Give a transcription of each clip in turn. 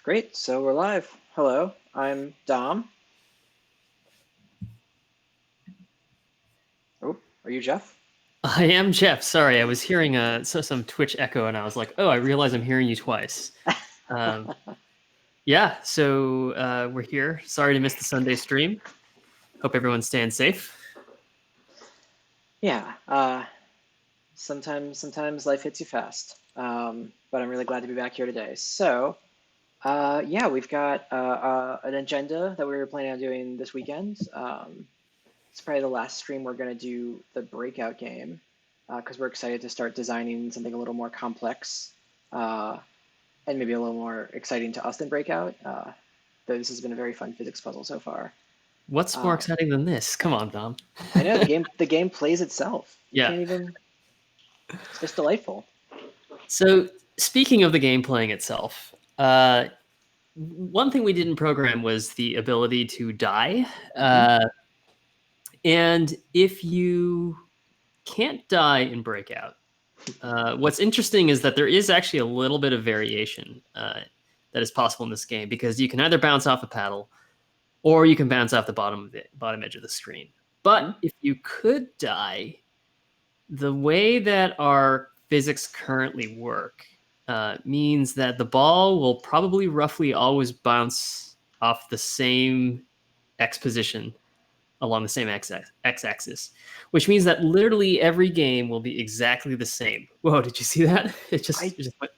Great, so we're live. Hello, I'm Dom. Oh, are you Jeff? I am Jeff. Sorry, I was hearing some Twitch echo, and I was like, "Oh, I realize I'm hearing you twice." Um, yeah, so we're here. Sorry to miss the Sunday stream. Hope everyone's staying safe. Yeah, sometimes life hits you fast. But I'm really glad to be back here today. Yeah, we've got an agenda that we were planning on doing this weekend. It's probably the last stream we're going to do the Breakout game because we're excited to start designing something a little more complex uh, and maybe a little more exciting to us than Breakout. Though this has been a very fun physics puzzle so far. What's more Um, exciting than this? Come on, Dom. I know the game plays itself. You Yeah. can't even. It's just delightful. So speaking of the game playing itself, one thing we didn't program was the ability to die. Hmm. And if you can't die in Breakout, what's interesting is that there is actually a little bit of variation that is possible in this game because you can either bounce off a paddle or you can bounce off the bottom edge of the screen. But Hmm. if you could die, the way that our physics currently work means that the ball will probably roughly always bounce off the same x position along the same x-axis, which means that literally every game will be exactly the same. Whoa, did you see that? I It just went.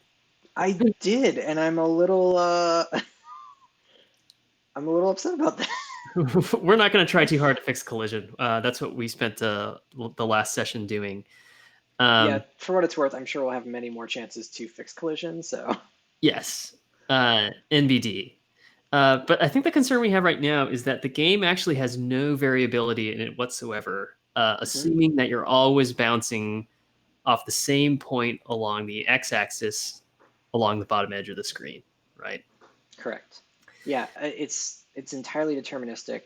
I did, and I'm a little I'm a little upset about that. We're not going to try too hard to fix collision. That's what we spent the last session doing. Yeah, Um, for what it's worth, I'm sure we'll have many more chances to fix collision. So. yes, NBD. But I think the concern we have right now is that the game actually has no variability in it whatsoever, Mhm. assuming that you're always bouncing off the same point along the x-axis along the bottom edge of the screen, right? Correct. Yeah, it's entirely deterministic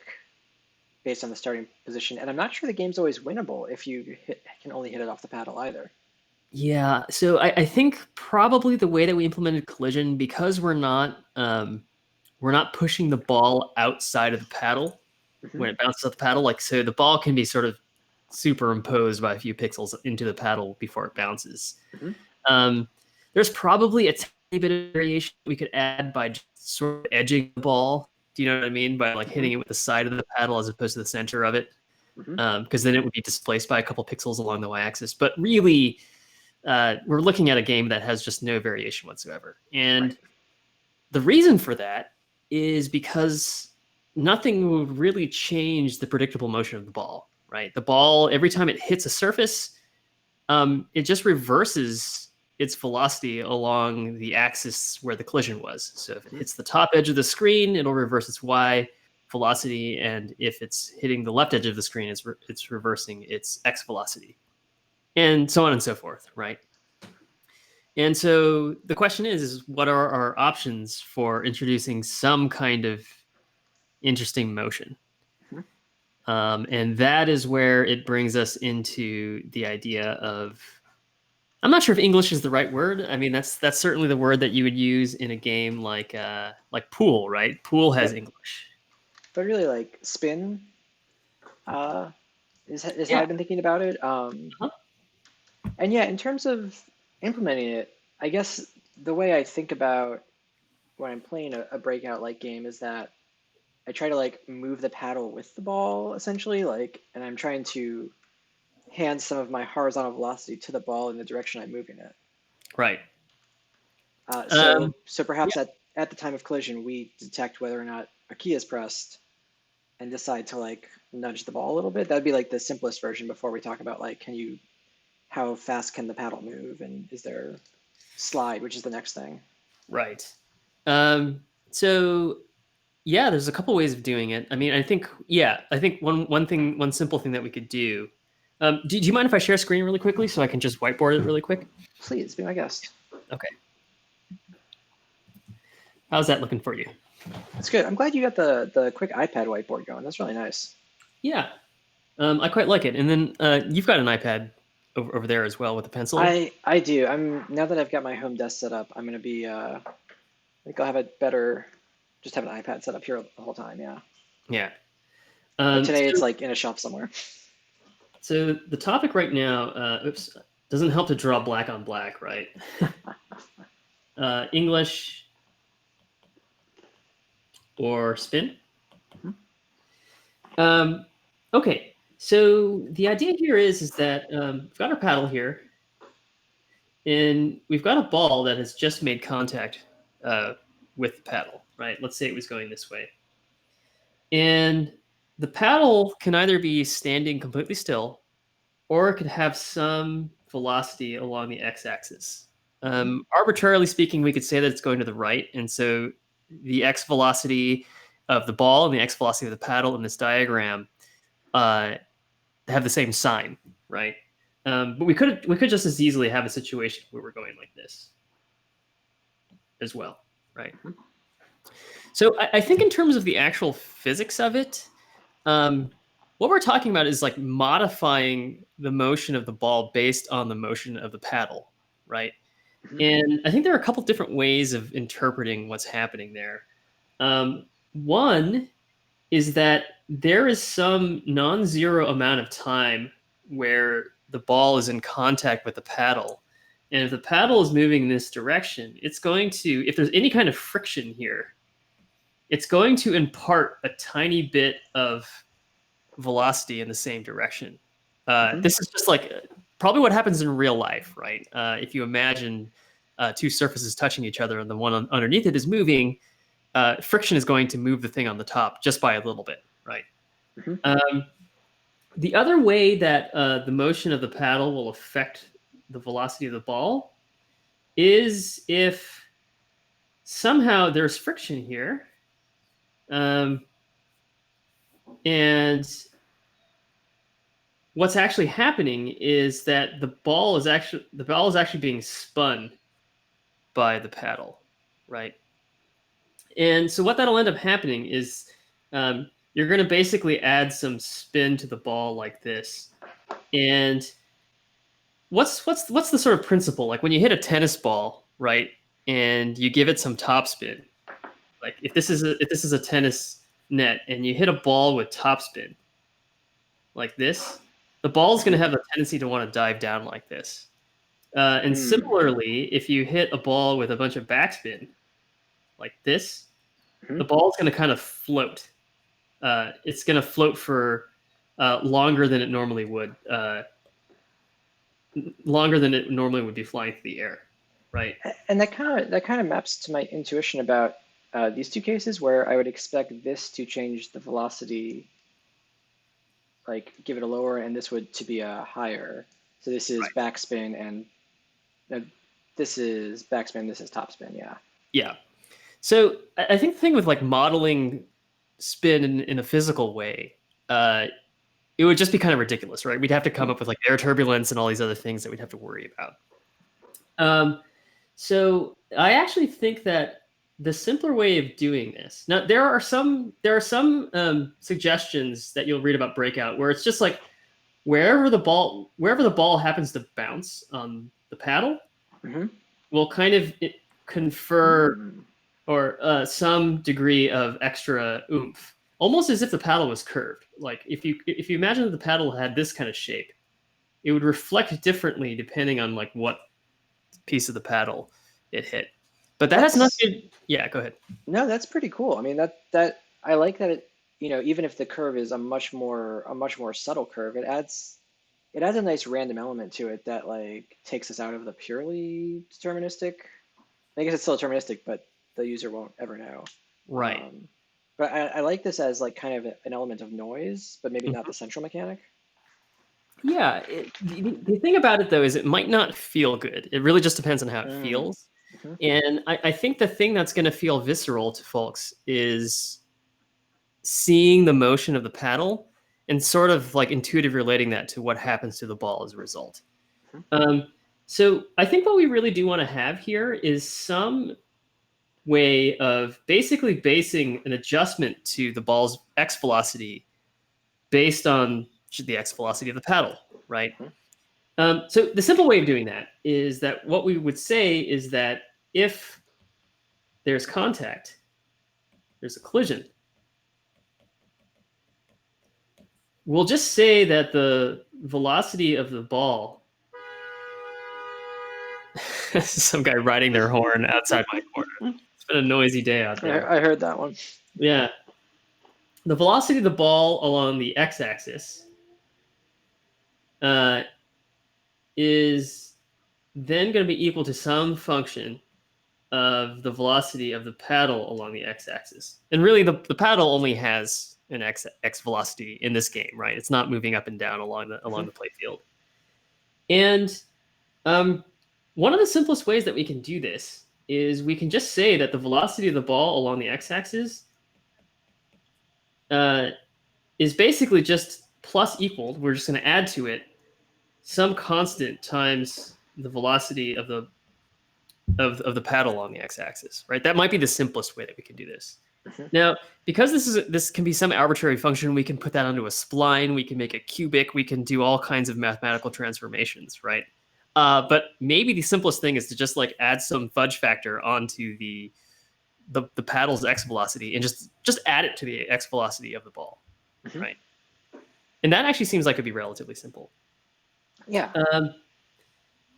based on the starting position, and I'm not sure the game's always winnable if can only hit it off the paddle either. Yeah, so I think probably the way that we implemented collision, because we're not pushing the ball outside of the paddle Hmm. when it bounces off the paddle. Like, so the ball can be sort of superimposed by a few pixels into the paddle before it bounces. Hmm. Um, there's probably a tiny bit of variation we could add by just sort of edging the ball. Do you know what I mean? By like Hmm. hitting it with the side of the paddle as opposed to the center of it, Hmm. because then it would be displaced by a couple pixels along the y-axis. But really, we're looking at a game that has just no variation whatsoever. Right. And the reason for that is because nothing will really change the predictable motion of the ball, right? The ball, every time it hits a surface, it just reverses its velocity along the axis where the collision was. So if it Hmm. hits the top edge of the screen, it'll reverse its y velocity, and if it's hitting the left edge of the screen, it's reversing its x velocity, and so on and so forth, right? And so the question is what are our options for introducing some kind of interesting motion? Hmm. And that is where it brings us into the idea of, I'm not sure if English is the right word. I mean, that's certainly the word that you would use in a game like Pool, right? Pool has Yep. English. But really, like spin uh, is how Yeah. I've been thinking about it. Uh-huh. And yeah, in terms of implementing it, I guess the way I think about when I'm playing a breakout like game is that I try to like move the paddle with the ball essentially, like, and I'm trying to hand some of my horizontal velocity to the ball in the direction I'm moving it. Right. So Um, so yeah. perhaps at the time of collision, we detect whether or not a key is pressed and decide to like nudge the ball a little bit. That'd be like the simplest version before we talk about like, how fast can the paddle move and is there slide, which is the next thing. Right. So yeah, there's a couple ways of doing it. I mean, I think one simple thing that we could do. Do you mind if I share screen really quickly so I can just whiteboard it really quick? Please be my guest. Okay. How's that looking for you? That's good. I'm glad you got the quick iPad whiteboard going. That's really nice. Yeah, I quite like it. And then you've got an iPad over there as well with a pencil. I do. I'm now that I've got my home desk set up, I'm gonna be think I'll have it better just have an iPad set up here the whole time. Yeah. Yeah. But today it's So, like in a shelf somewhere. so the topic right now, doesn't help to draw black on black, right? English or spin? Okay, so the idea here is that we've got our paddle here, and we've got a ball that has just made contact with the paddle, right? Let's say it was going this way. And the paddle can either be standing completely still, or it could have some velocity along the x-axis. Arbitrarily speaking, we could say that it's going to the right, and so the x velocity of the ball and the x velocity of the paddle in this diagram have the same sign, right? But we could just as easily have a situation where we're going like this as well, right? So I think in terms of the actual physics of it, what we're talking about is like modifying the motion of the ball based on the motion of the paddle, right? And I think there are a couple different ways of interpreting what's happening there. One is that there is some non-zero amount of time where the ball is in contact with the paddle. And if the paddle is moving in this direction, it's going to, if there's any kind of friction here, it's going to impart a tiny bit of velocity in the same direction. This is just like probably what happens in real life, right? If you imagine two surfaces touching each other and the one underneath it is moving, friction is going to move the thing on the top just by a little bit, right? The other way that the motion of the paddle will affect the velocity of the ball is if somehow there's friction here, and what's actually happening is that the ball is actually being spun by the paddle, right? And so what that'll end up happening is you're going to basically add some spin to the ball like this. And what's the sort of principle? Like when you hit a tennis ball, right, and you give it some topspin. Like if this is a tennis net and you hit a ball with topspin like this, the ball is going to have a tendency to want to dive down like this. And similarly, if you hit a ball with a bunch of backspin like this, the ball is going to kind of float. It's going to float for longer than it normally would. Longer than it normally would be flying through the air, right? And that kind of maps to my intuition about these two cases where I would expect this to change the velocity, like give it a lower, and this would to be a higher. So this is backspin, and this is backspin. This is topspin. Yeah. Yeah. So I think the thing with like modeling spin in a physical way, it would just be kind of ridiculous, right? We'd have to come up with like air turbulence and all these other things that we'd have to worry about. So I actually think that the simpler way of doing this. Now there are some suggestions that you'll read about Breakout where it's just like wherever the ball happens to bounce on the paddle, will kind of confer or some degree of extra oomph, almost as if the paddle was curved. Like if you imagine that the paddle had this kind of shape, it would reflect differently depending on like what piece of the paddle it hit. But that has nothing. Yeah, go ahead. No, that's pretty cool. I mean, that I like that it, even if the curve is a much more subtle curve, it adds a nice random element to it that like takes us out of the purely deterministic. I guess it's still deterministic, but the user won't ever know. Right. But I like this as like kind of an element of noise, but maybe not the central mechanic. Yeah. The thing about it though is it might not feel good. It really just depends on how it feels. And I think the thing that's going to feel visceral to folks is seeing the motion of the paddle and sort of like intuitive relating that to what happens to the ball as a result. So I think what we really do want to have here is some way of basically basing an adjustment to the ball's x velocity based on the x velocity of the paddle, right? So the simple way of doing that is that what we would say is that if there's contact, there's a collision. We'll just say that the velocity of the ball. Some guy riding their horn outside my corner. It's been a noisy day out there. I heard that one. Yeah. The velocity of the ball along the x-axis is then going to be equal to some function of the velocity of the paddle along the x-axis. And really, the paddle only has an x velocity in this game, right? It's not moving up and down along the play field. And one of the simplest ways that we can do this is we can just say that the velocity of the ball along the x-axis is basically just plus equal. We're just going to add to it some constant times the velocity of the paddle along the x-axis, right? That might be the simplest way that we can do this. Now, because this can be some arbitrary function, we can put that onto a spline, we can make it cubic, we can do all kinds of mathematical transformations, right? But maybe the simplest thing is to just like add some fudge factor onto the paddle's x velocity and just add it to the x velocity of the ball, right? And that actually seems like it'd be relatively simple. Yeah.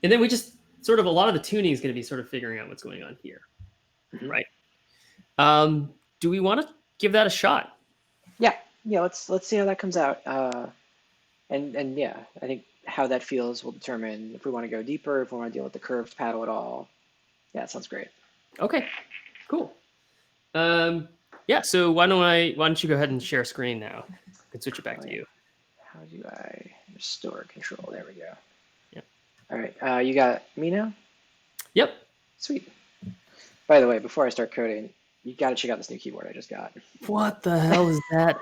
And then we just sort of a lot of the tuning is going to be sort of figuring out what's going on here, right? Do we want to give that a shot? Yeah. Let's see how that comes out. And yeah, I think how that feels will determine if we want to go deeper, if we want to deal with the curved paddle at all. Yeah, it sounds great. Okay, cool. Yeah. So why don't you go ahead and share screen now? I can switch it back to you. How do I restore control? There we go. Yep. All right. You got me now? Yep. Sweet. By the way, before I start coding, you got to check out this new keyboard I just got. What the hell is that?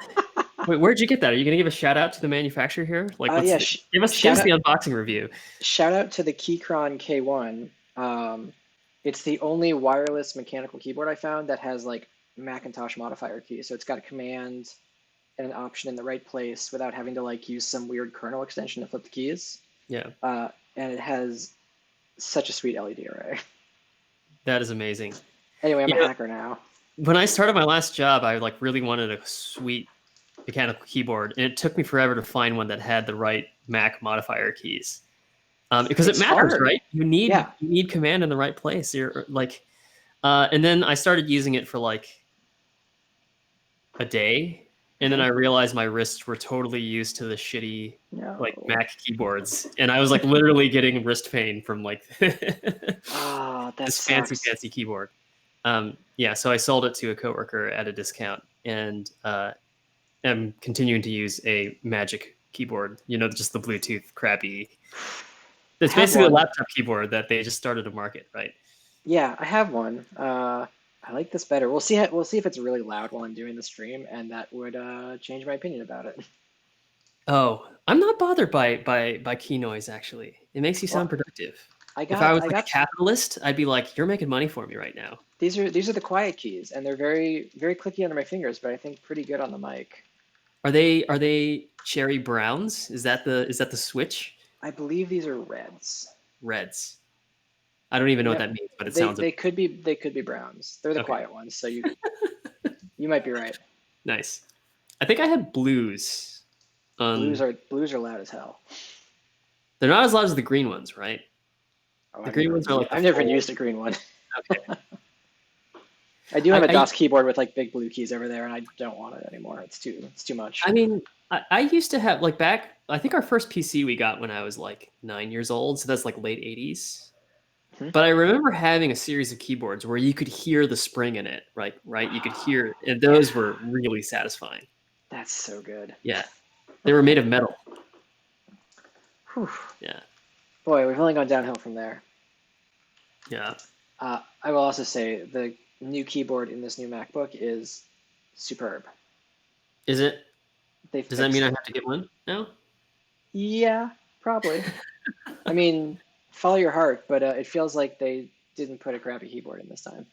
Wait, where'd you get that? Are you going to give a shout out to the manufacturer here? Like, give us the unboxing review. Shout out to the Keychron K1. It's the only wireless mechanical keyboard I found that has like Macintosh modifier keys. So it's got a command and an option in the right place without having to like use some weird kernel extension to flip the keys. Yeah. And it has such a sweet LED array. That is amazing. Anyway, I'm a hacker now. When I started my last job, I like really wanted a sweet mechanical keyboard, and it took me forever to find one that had the right Mac modifier keys. Because it matters, hard. Right? You need command in the right place. You're like, and then I started using it for like a day, and then I realized my wrists were totally used to the shitty like Mac keyboards, and I was like literally getting wrist pain from like this fancy keyboard. Yeah, so I sold it to a coworker at a discount, and am continuing to use a Magic keyboard. You know, just the Bluetooth crappy. It's basically a laptop keyboard that they just started to market, right? Yeah, I have one. I like this better. We'll see if it's really loud while I'm doing the stream, and that would change my opinion about it. Oh, I'm not bothered by key noise. Actually, it makes you sound productive. If I was a capitalist, I'd be like, "You're making money for me right now." These are the quiet keys, and they're very very clicky under my fingers, but I think pretty good on the mic. Are they cherry browns? Is that the switch? I believe these are reds. Reds. I don't even know what that means, but it sounds. They could be browns. They're the quiet ones, so you might be right. Nice. I think I had blues. Blues are loud as hell. They're not as loud as the green ones, right? Oh, the green ones are like. I've never used a green one. Okay. I do have a DOS keyboard with like big blue keys over there, and I don't want it anymore. It's too much. I mean, I used to have like back. I think our first PC we got when I was like 9 years old, so that's like late 80s. But I remember having a series of keyboards where you could hear the spring in it, right? You could hear, and those were really satisfying. That's so good. Yeah, they were made of metal. Whew. Yeah. Boy, we've only gone downhill from there. Yeah. I will also say the new keyboard in this new MacBook is superb. Is it? Does that mean I have to get one now? Yeah, probably. I mean, follow your heart, but it feels like they didn't put a crappy keyboard in this time.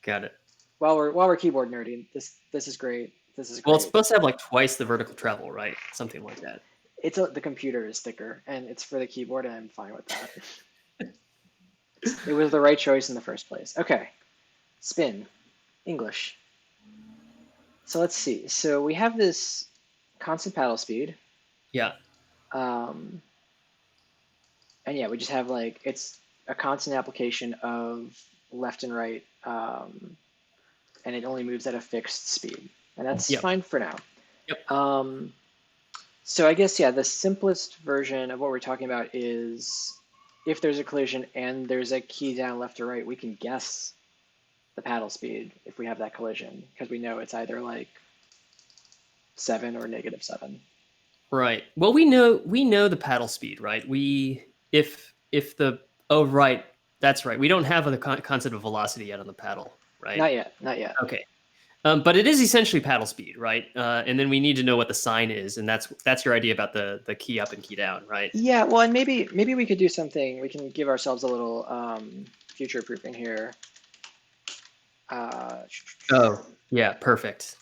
Got it. While we're keyboard nerdy, this is great. This is great. Well, it's supposed to have like twice the vertical travel, right? Something like that. The computer is thicker, and it's for the keyboard, and I'm fine with that. It was the right choice in the first place. Okay. spin, English. So let's see. So we have this constant paddle speed. Yeah. Um, and yeah, we just have like it's a constant application of left and right, and it only moves at a fixed speed, and that's Yep. fine for now. Yep. So I guess yeah, the simplest version of what we're talking about is if there's a collision and there's a key down left or right, we can guess the paddle speed if we have that collision because we know it's either like 7 or -7. Right. Well, we know the paddle speed, right? If the oh right, that's right. We don't have the concept of velocity yet on the paddle, right? Not yet, not yet. Okay. But it is essentially paddle speed, right? And then we need to know what the sign is, and that's your idea about the key up and key down, right? Yeah, well, and maybe we could do something. We can give ourselves a little future proofing here. Uh, Oh, yeah, perfect.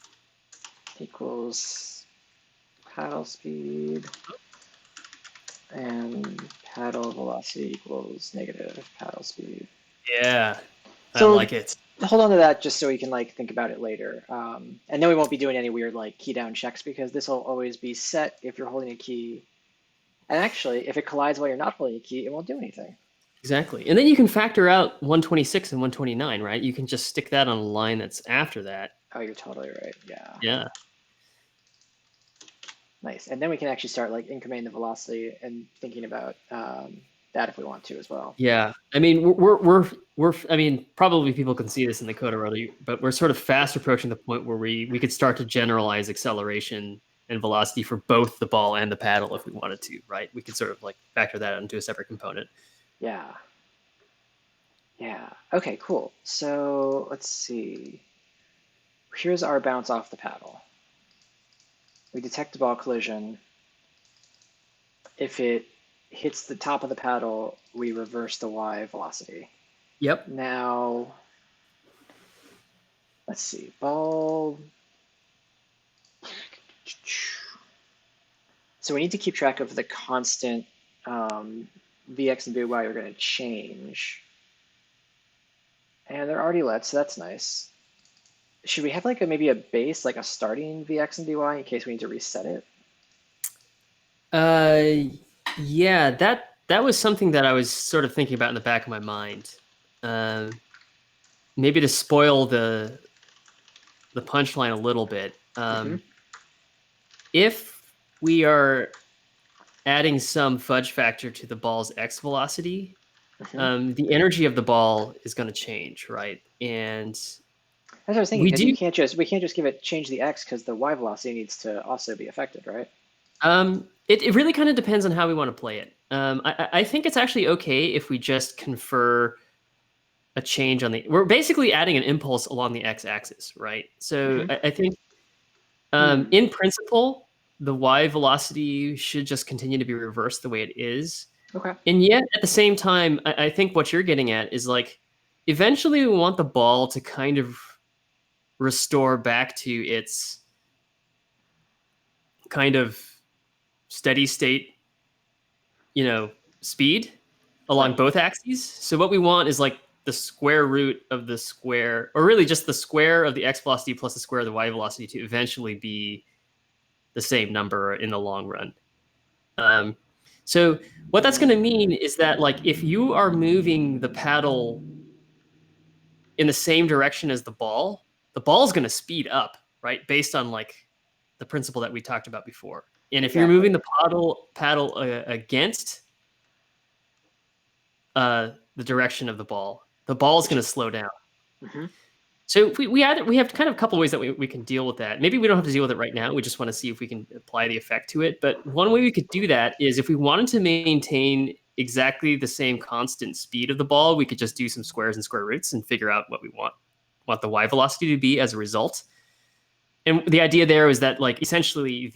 equals paddle speed and paddle velocity equals negative paddle speed. Yeah, I So like it. hold on to that just so we can like think about it later. And then we won't be doing any weird like key down checks because this will always be set if you're holding a key. And actually, if it collides while you're not holding a key, it won't do anything. Exactly. And then you can factor out 126 and 129, right? You can just stick that on a line that's after that. Oh, you're totally right. Yeah. Yeah. Nice. And then we can actually start like incrementing the velocity and thinking about that if we want to as well. Yeah. I mean, we're I mean, probably people can see this in the code already, but we're sort of fast approaching the point where we could start to generalize acceleration and velocity for both the ball and the paddle if we wanted to, right? We could sort of like factor that into a separate component. Yeah. Yeah. Okay, cool. So let's see. Here's our bounce off the paddle. We detect the ball collision. If it hits the top of the paddle, we reverse the y velocity. Yep. Now, let's see. Ball. So we need to keep track of the constant Vx and Vy we're going to change. And they're already let, so that's nice. Should we have like maybe a base, like a starting Vx and Vy in case we need to reset it? Yeah, that was something that I was sort of thinking about in the back of my mind. Maybe to spoil the punchline a little bit. If we are adding some fudge factor to the ball's x velocity, the energy of the ball is going to change, right? And that's what I was thinking, because we can't just give it change the x because the y velocity needs to also be affected, right? It really kind of depends on how we want to play it. I think it's actually okay if we just confer a change on we're basically adding an impulse along the x-axis, right? So I think in principle, the y velocity should just continue to be reversed the way it is. Okay. And yet at the same time, I think what you're getting at is like, eventually we want the ball to kind of restore back to its kind of steady state, speed along both axes. So what we want is like the square root of the square, or really just the square of the x velocity plus the square of the y velocity to eventually be the same number in the long run. So what that's going to mean is that like if you are moving the paddle in the same direction as the ball is going to speed up, right? Based on like the principle that we talked about before. And if you're moving the paddle against the direction of the ball is going to slow down. So we have kind of a couple ways that we can deal with that. Maybe we don't have to deal with it right now. We just want to see if we can apply the effect to it. But one way we could do that is if we wanted to maintain exactly the same constant speed of the ball, we could just do some squares and square roots and figure out what we want the y velocity to be as a result. And the idea there is that like essentially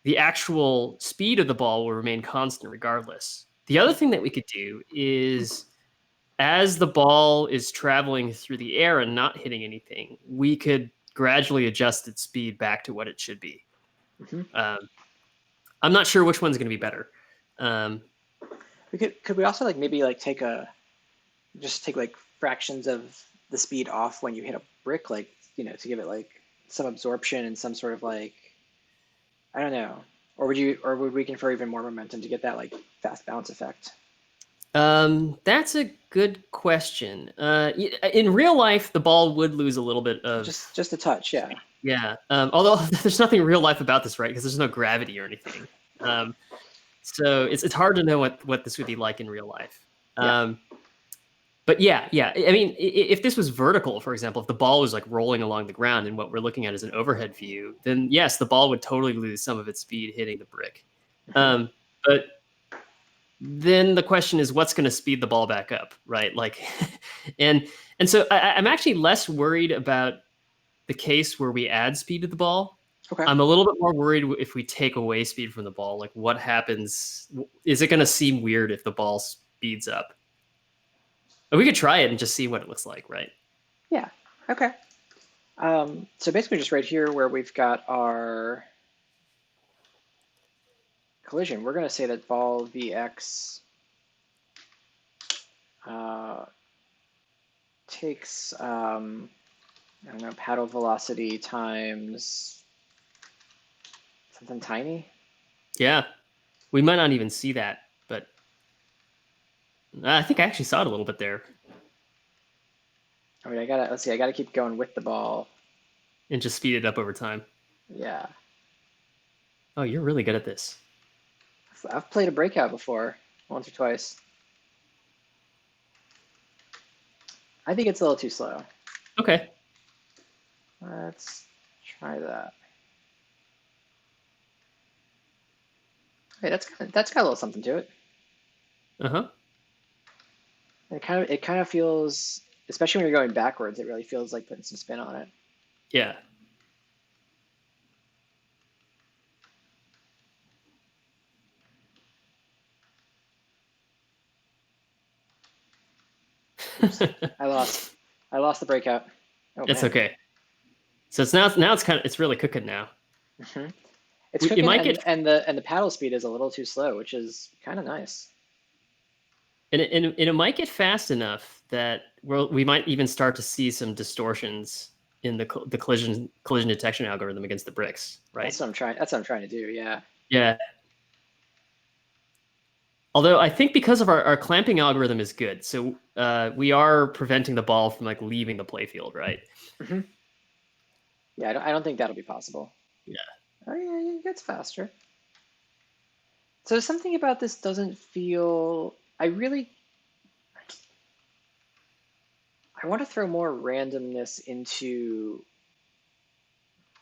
the actual speed of the ball will remain constant regardless. The other thing that we could do is, as the ball is traveling through the air and not hitting anything, we could gradually adjust its speed back to what it should be. I'm not sure which one's going to be better. Could we also like maybe like take like fractions of the speed off when you hit a brick, like, to give it like some absorption and some sort of like, I don't know. Or would we confer even more momentum to get that like fast bounce effect? That's a good question. In real life, the ball would lose a little bit of Just a touch, yeah. yeah. Although there's nothing real life about this, right? Because there's no gravity or anything. So it's hard to know what this would be like in real life. Yeah. But yeah. I mean, if this was vertical, for example, if the ball was like rolling along the ground and what we're looking at is an overhead view, then yes, the ball would totally lose some of its speed hitting the brick. But then the question is, what's going to speed the ball back up, right? Like, and so I'm actually less worried about the case where we add speed to the ball. Okay. I'm a little bit more worried if we take away speed from the ball. Like, what happens? Is it going to seem weird if the ball speeds up? We could try it and just see what it looks like, right? Yeah. Okay. So basically just right here where we've got our collision, we're going to say that ball Vx takes, I don't know, paddle velocity times something tiny. Yeah. We might not even see that, but I think I actually saw it a little bit there. I mean, let's see, I gotta keep going with the ball. And just speed it up over time. Yeah. Oh, you're really good at this. I've played a Breakout before, once or twice. I think it's a little too slow. Okay. Let's try that. Okay, that's got a little something to it. Uh-huh. It kind of feels, especially when you're going backwards, it really feels like putting some spin on it. Yeah. Oops, I lost the Breakout. Oh, It's man. okay. So it's really cooking now. Mm-hmm. It's cooking, might get, and the paddle speed is a little too slow, which is kind of nice. and it might get fast enough that we might even start to see some distortions in the collision detection algorithm against the bricks, right? That's what I'm trying to do. Yeah. Yeah. Although I think because of our clamping algorithm is good, so we are preventing the ball from like leaving the playfield, right? Mm-hmm. Yeah, I don't think that'll be possible. Yeah. Oh yeah, it gets faster. So something about this doesn't feel. I want to throw more randomness into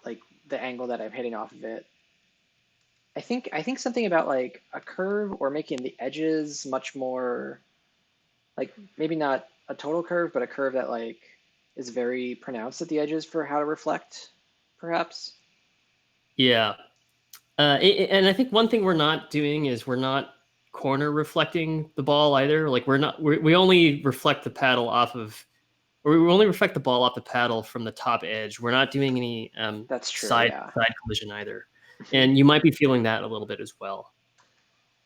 like the angle that I'm hitting off of it. I think something about like a curve or making the edges much more like maybe not a total curve, but a curve that like is very pronounced at the edges for how to reflect, perhaps. Yeah. And I think one thing we're not doing is we're not corner reflecting the ball either. Like we only reflect the paddle off of, or we only reflect the ball off the paddle from the top edge. We're not doing any That's true, side yeah. collision either. And you might be feeling that a little bit as well.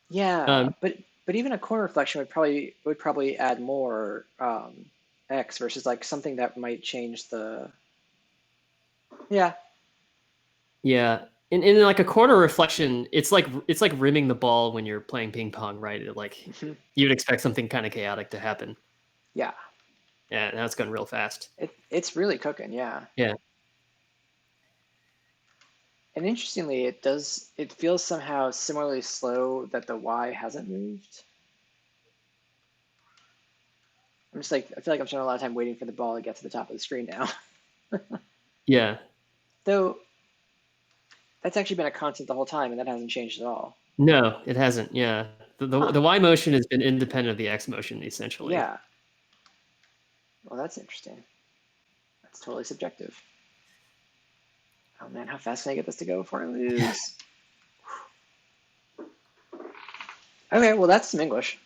Yeah, but even a corner reflection would probably add more X versus like something that might change the. Yeah. Yeah. In like a corner reflection, it's like rimming the ball when you're playing ping pong, right? You'd expect something kind of chaotic to happen. Yeah. Yeah, now it's going real fast. It's really cooking, yeah. Yeah. And interestingly, it feels somehow similarly slow that the Y hasn't moved. I'm just like I feel like I'm spending a lot of time waiting for the ball to get to the top of the screen now. Yeah. Though that's actually been a constant the whole time, and that hasn't changed at all. No, it hasn't. Yeah. The Y motion has been independent of the X motion, essentially. Yeah. Well, that's interesting. That's totally subjective. Oh man, how fast can I get this to go before I lose? Okay, well that's some English.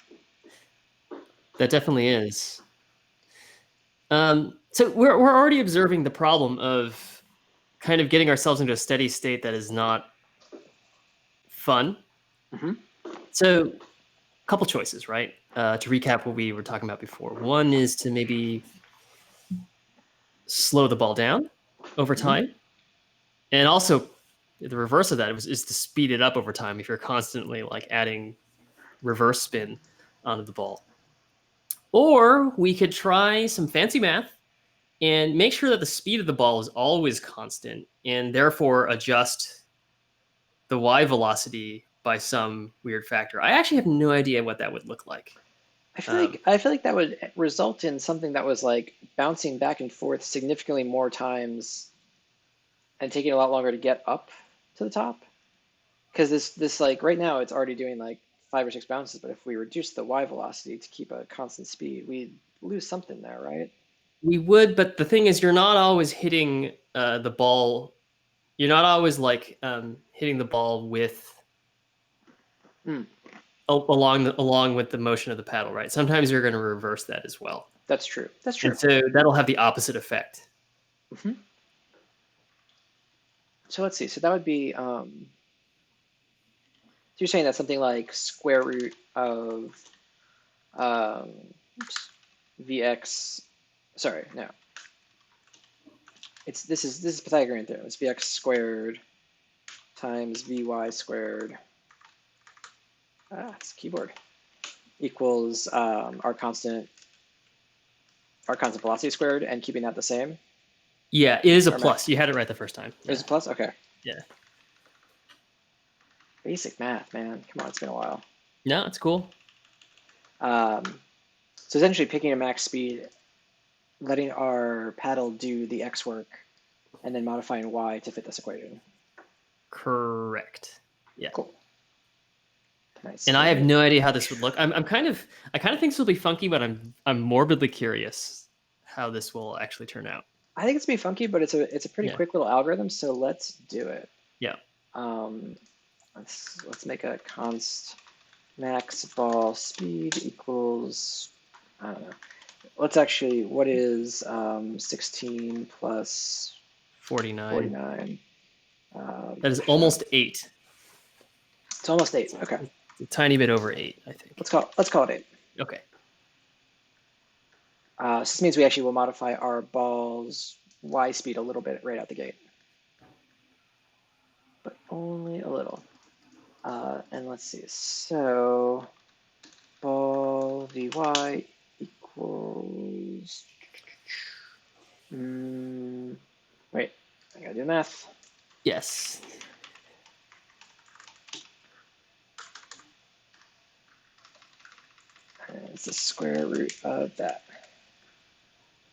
That definitely is. So we're already observing the problem of kind of getting ourselves into a steady state that is not fun. Mm-hmm. So a couple choices, right? To recap what we were talking about before. One is to maybe slow the ball down over time. And also, the reverse of that is to speed it up over time if you're constantly like adding reverse spin onto the ball. Or we could try some fancy math and make sure that the speed of the ball is always constant and therefore adjust the y velocity by some weird factor. I actually have no idea what that would look like. I feel like that would result in something that was like bouncing back and forth significantly more times and taking a lot longer to get up to the top. Because this like right now it's already doing like 5 or 6 bounces, but if we reduce the y velocity to keep a constant speed, we'd lose something there, right? We would, but the thing is, you're not always hitting the ball. You're not always like hitting the ball with along with the motion of the paddle, right? Sometimes you're going to reverse that as well. That's true. That's true. And so that'll have the opposite effect. So let's see. So that would be. So you're saying that's something like square root of Vx. Sorry, no. This is Pythagorean theorem. It's Vx squared times Vy squared. It's a keyboard. Equals our constant velocity squared, and keeping that the same. Yeah, it is a plus. You had it right the first time. It was a plus? Okay. Yeah. Basic math, man. Come on, it's been a while. No, it's cool. So essentially picking a max speed, letting our paddle do the x work, and then modifying y to fit this equation. Correct. Yeah. Cool. Nice. And I have no idea how this would look. I kind of think this will be funky, but I'm morbidly curious how this will actually turn out. I think it's gonna be funky, but it's a pretty quick little algorithm. So let's do it. Yeah. Let's make a const max ball speed equals, I don't know. Let's actually, what is 16 plus 49? That is almost 8. It's almost 8. Okay. A tiny bit over 8, I think. Let's call it 8. Okay. So this means we actually will modify our ball's y speed a little bit right out the gate, but only a little. And let's see. So ball Vy equals. Wait, I gotta do math. Yes. And it's the square root of that.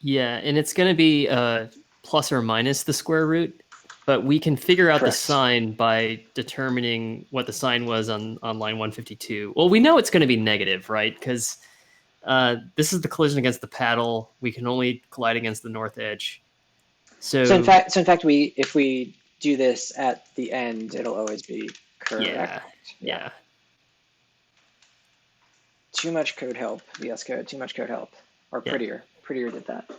Yeah, and it's going to be plus or minus the square root, but we can figure out the sign by determining what the sign was on line 152. Well, we know it's going to be negative, right? Because this is the collision against the paddle. We can only collide against the north edge. So in fact, if we do this at the end, it'll always be correct. Yeah. Too much code help. VS Code. Too much code help. Or prettier. Prettier did that.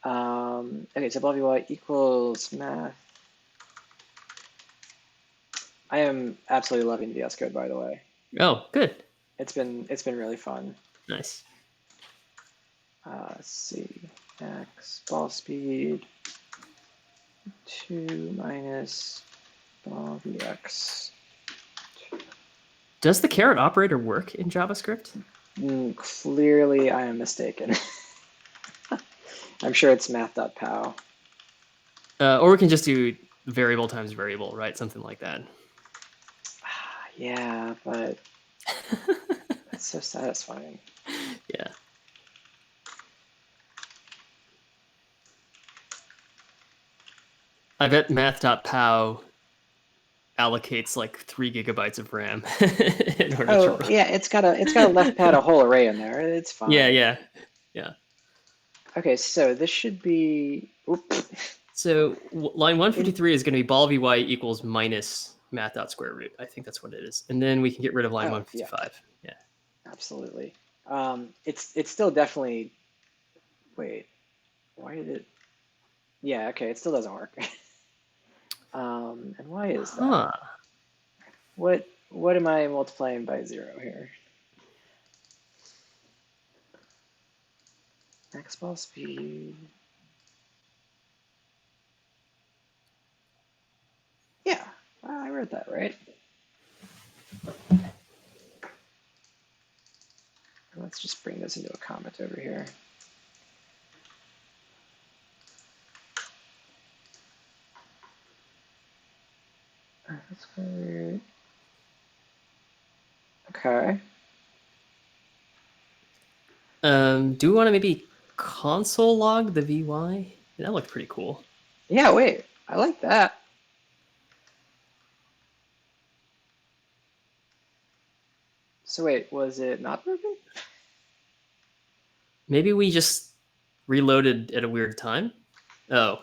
Okay, so blah Vy equals math. I am absolutely loving VS Code, by the way. Oh, good. It's been really fun. Nice. Let's see. Max ball speed 2 minus ball Vx. Does the caret operator work in JavaScript? Clearly, I am mistaken. I'm sure it's math.pow. Or we can just do variable times variable, right? Something like that. Yeah, but it's so satisfying. Yeah. I bet math.pow allocates like 3 gigabytes of RAM in order to run. Yeah, it's got a left pad a whole array in there. It's fine. Yeah. Okay, so this should be. Oops. So line 153 is going to be ball Vy equals minus math.square root. I think that's what it is, and then we can get rid of line 155. Yeah. Absolutely. It's still definitely. Wait, why did it? Yeah. Okay, it still doesn't work. And why is that? Huh. What am I multiplying by 0 here? Max ball speed. wrote that right. Let's just bring this into a comment over here. That's weird. Okay. Do we want to maybe console log the VY? That looked pretty cool. Yeah, wait. I like that. So wait, was it not broken? Maybe we just reloaded at a weird time. Oh.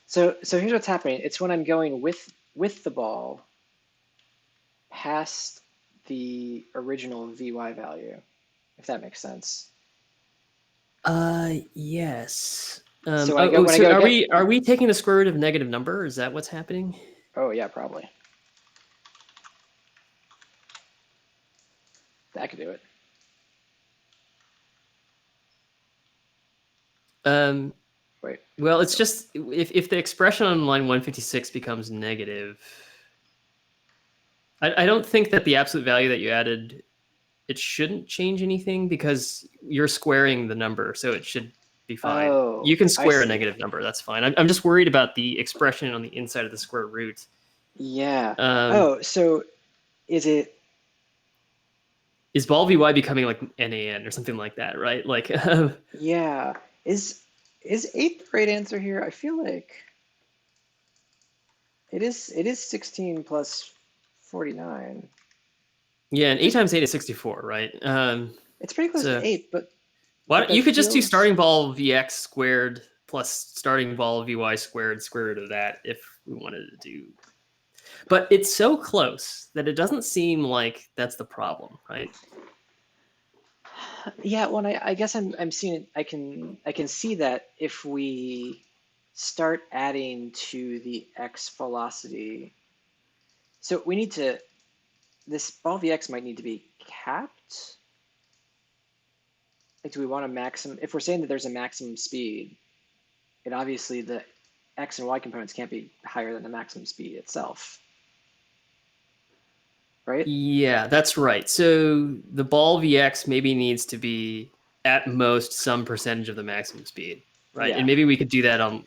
So here's what's happening. It's when I'm going with the ball past the original VY value, if that makes sense. Yes. So when I go to get, are we taking the square root of a negative number? Is that what's happening? oh yeah, probably. That could do it. Wait. Well, it's just if the expression on line 156 becomes negative, I don't think that the absolute value that you added, it shouldn't change anything because you're squaring the number, so it should be fine. Oh, You can I square a see. negative number, that's fine. I'm just worried about the expression on the inside of the square root. Yeah. Oh, so is it? Is ball vy becoming like NaN or something like that, right? Like, Yeah. Is 8 the right answer here? I feel like it is. It is 16 plus 49. yeah, and 8 times 8 is 64, right? It's pretty close So to 8, but you that could just do feels. starting ball Vx squared plus starting ball Vy squared, square root of that if we wanted to do. But it's so close that it doesn't seem like that's the problem, right? Yeah, well, I guess I'm seeing it. I can see that if we start adding to the x velocity, so we need to. This ball Vx might need to be capped. Like, do we want a maximum? If we're saying that there's a maximum speed, and obviously the x and y components can't be higher than the maximum speed itself, right? Yeah, that's right. So the ball Vx maybe needs to be at most some percentage of the maximum speed, right? Yeah. And maybe we could do that on.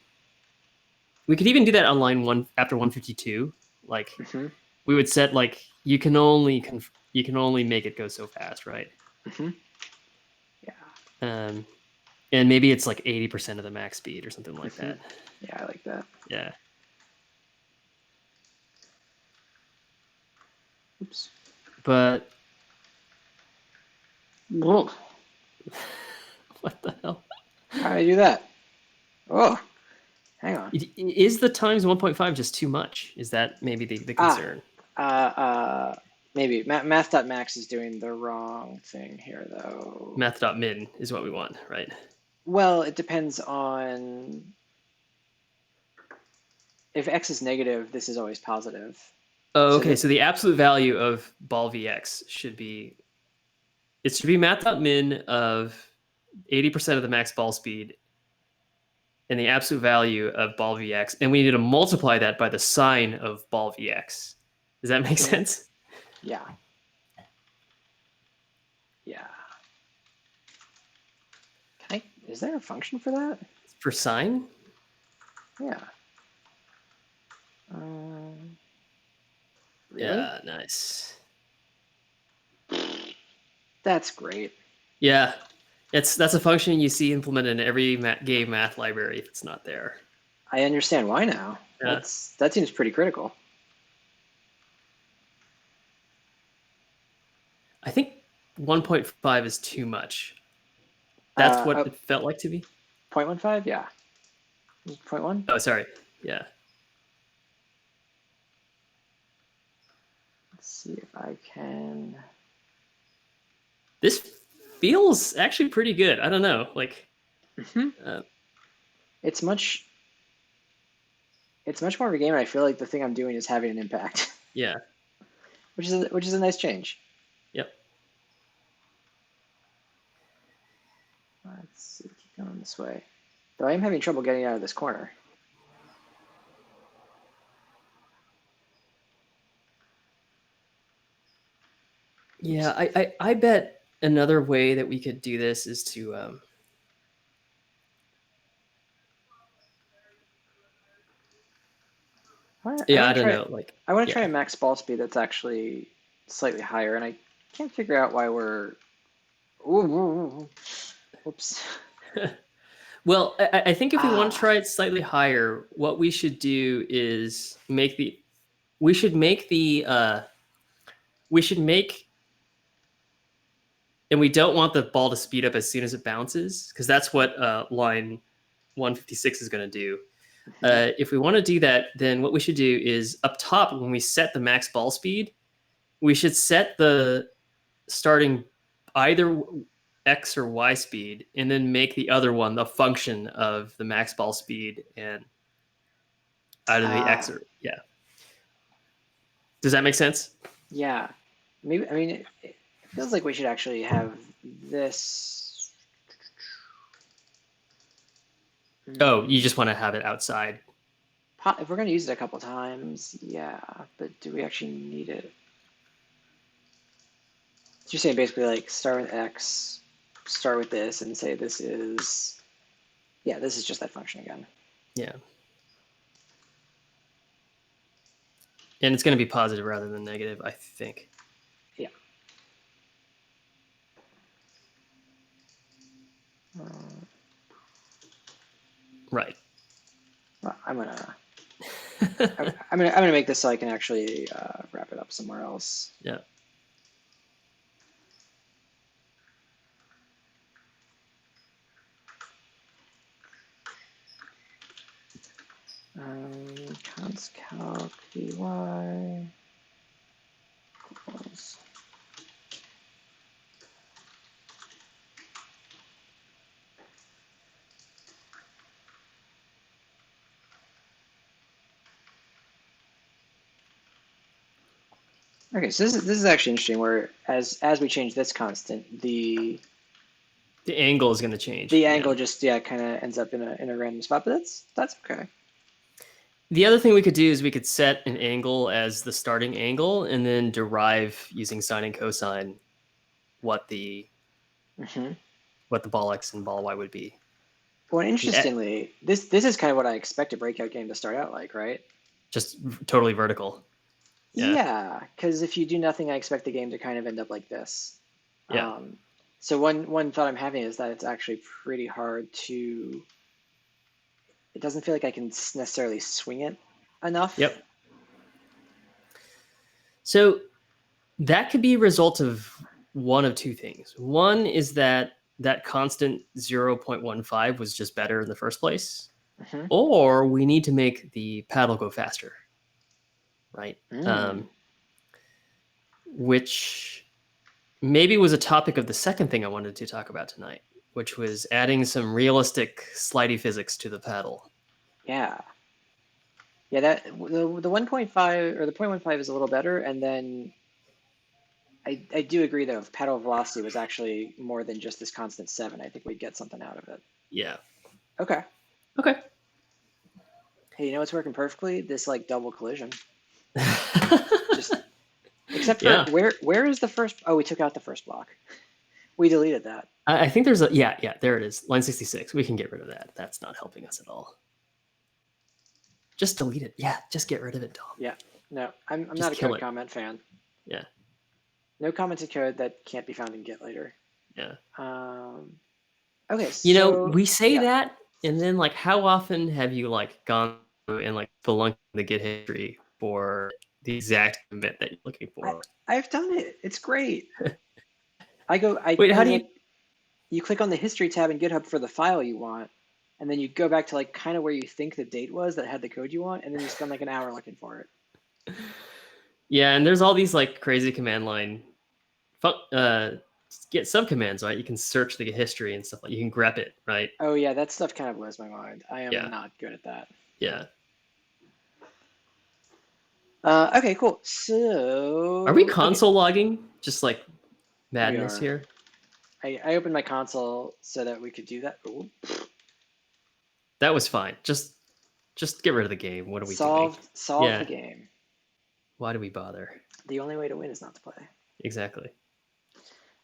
We could even do that on line one after 152. Like Mm-hmm. we would set like you can only make it go so fast, right? Mm-hmm. Yeah. And maybe it's like 80% of the max speed or something like Mm-hmm. that. Yeah, I like that. Yeah. Oops. But Whoa. what the hell? How do I do that? Oh, hang on. Is the times 1.5 just too much? Is that maybe the concern? Maybe math.max is doing the wrong thing here, though. Math.min is what we want, right? Well, it depends on if x is negative, this is always positive. Oh, So okay. So the absolute value of ball Vx should be math.min of 80% of the max ball speed and the absolute value of ball Vx. And we need to multiply that by the sign of ball Vx. Does that make sense? Yeah. Yeah. Is there a function for that? For sign? Yeah. Really? Yeah, nice. That's great. Yeah, that's a function you see implemented in every game math library if it's not there. I understand why now. Yeah. That seems pretty critical. I think 1.5 is too much. That's what it felt like to me. 0.15? Yeah. 0.1? Oh, sorry. Yeah. Let's see if I can. This feels actually pretty good. I don't know. Like, it's much more of a game, and I feel like the thing I'm doing is having an impact. Yeah. which is a nice change. Yep. Let's see, keep going this way. Though I am having trouble getting out of this corner. Yeah, I bet another way that we could do this is to I yeah, want I to don't try. know, like I want to try yeah. a max ball speed that's actually slightly higher, and I can't figure out why we're. Ooh, ooh, ooh. Oops. Well, I think if we want to Ah. try it slightly higher, what we should do is make the we should make the we should make and we don't want the ball to speed up as soon as it bounces because that's what line 156 is going to do. Mhm. If we want to do that, then what we should do is up top when we set the max ball speed, we should set the starting either x or y speed, and then make the other one the function of the max ball speed and either the x Ah. or yeah. Does that make sense? Yeah. Maybe. I mean, it feels like we should actually have this. Oh, you Hmm. just want to have it outside. If we're going to use it a couple times, yeah. But do we actually need it? So you're saying basically like start with X, start with this, and say this is, yeah, this is just that function again. Yeah. And it's going to be positive rather than negative, I think. Yeah. Uh, Right. well, I'm gonna make this so I can actually wrap it up somewhere else. Yeah. Const calc vy equals. Okay, so this is actually interesting. Where as we change this constant, The angle is going to change. the Yeah. angle just kind of ends up in a random spot, but that's okay. The other thing we could do is we could set an angle as the starting angle and then derive using sine and cosine what the Hmm. what the ball x and ball y would be. Well, Yeah, interestingly, this is kind of what I expect a breakout game to start out like, right? just totally vertical. Yeah. Yeah, because if you do nothing, I expect the game to kind of end up like this. Yeah. Um, so one thought I'm having is that it's actually pretty hard to. It doesn't feel like I can necessarily swing it enough. Yep. So that could be a result of one of two things. One is that that constant 0.15 was just better in the first place, Hmm. or we need to make the paddle go faster, right? Mm. Which maybe was a topic of the second thing I wanted to talk about tonight, which was adding some realistic slidey physics to the paddle. Yeah. Yeah, the 1.5 or the 0.15 is a little better, and then I do agree though, if paddle velocity was actually more than just this constant 7, I think we'd get something out of it. Yeah. Okay. Okay. Hey, you know what's working perfectly? This like double collision. Just except for Yeah. where is the first? Oh, we took out the first block. We deleted that. I think there's a yeah, there it is. Line 66. We can get rid of that. That's not helping us at all. Just delete it. Yeah, just get rid of it, Tom. Yeah. No, I'm not Just a kill code it. comment fan. Yeah. No commented code that can't be found in Git later. Yeah. Um, okay, You know, so we say yeah. that, and then like, how often have you like gone through and like spelunking the Git history for the exact commit that you're looking I for? I've done it. It's great. I Wait, how and do you? like you click on the history tab in GitHub for the file you want, and then you go back to like kind of where you think the date was that had the code you want, and then you spend like an hour looking for it. Yeah, and there's all these like crazy command line, get subcommands, right? You can search the history and stuff like. You can grep it, right? Oh yeah, that stuff kind of blows my mind. I am Yeah. not good at that. Yeah. Okay, cool. Are we So okay, console logging? Just like we madness are. here. I opened my console so that we could do that. Ooh. That was fine. Just get rid of the game. What are we doing? Solved the Yeah. game. Why do we bother? The only way to win is not to play. Exactly.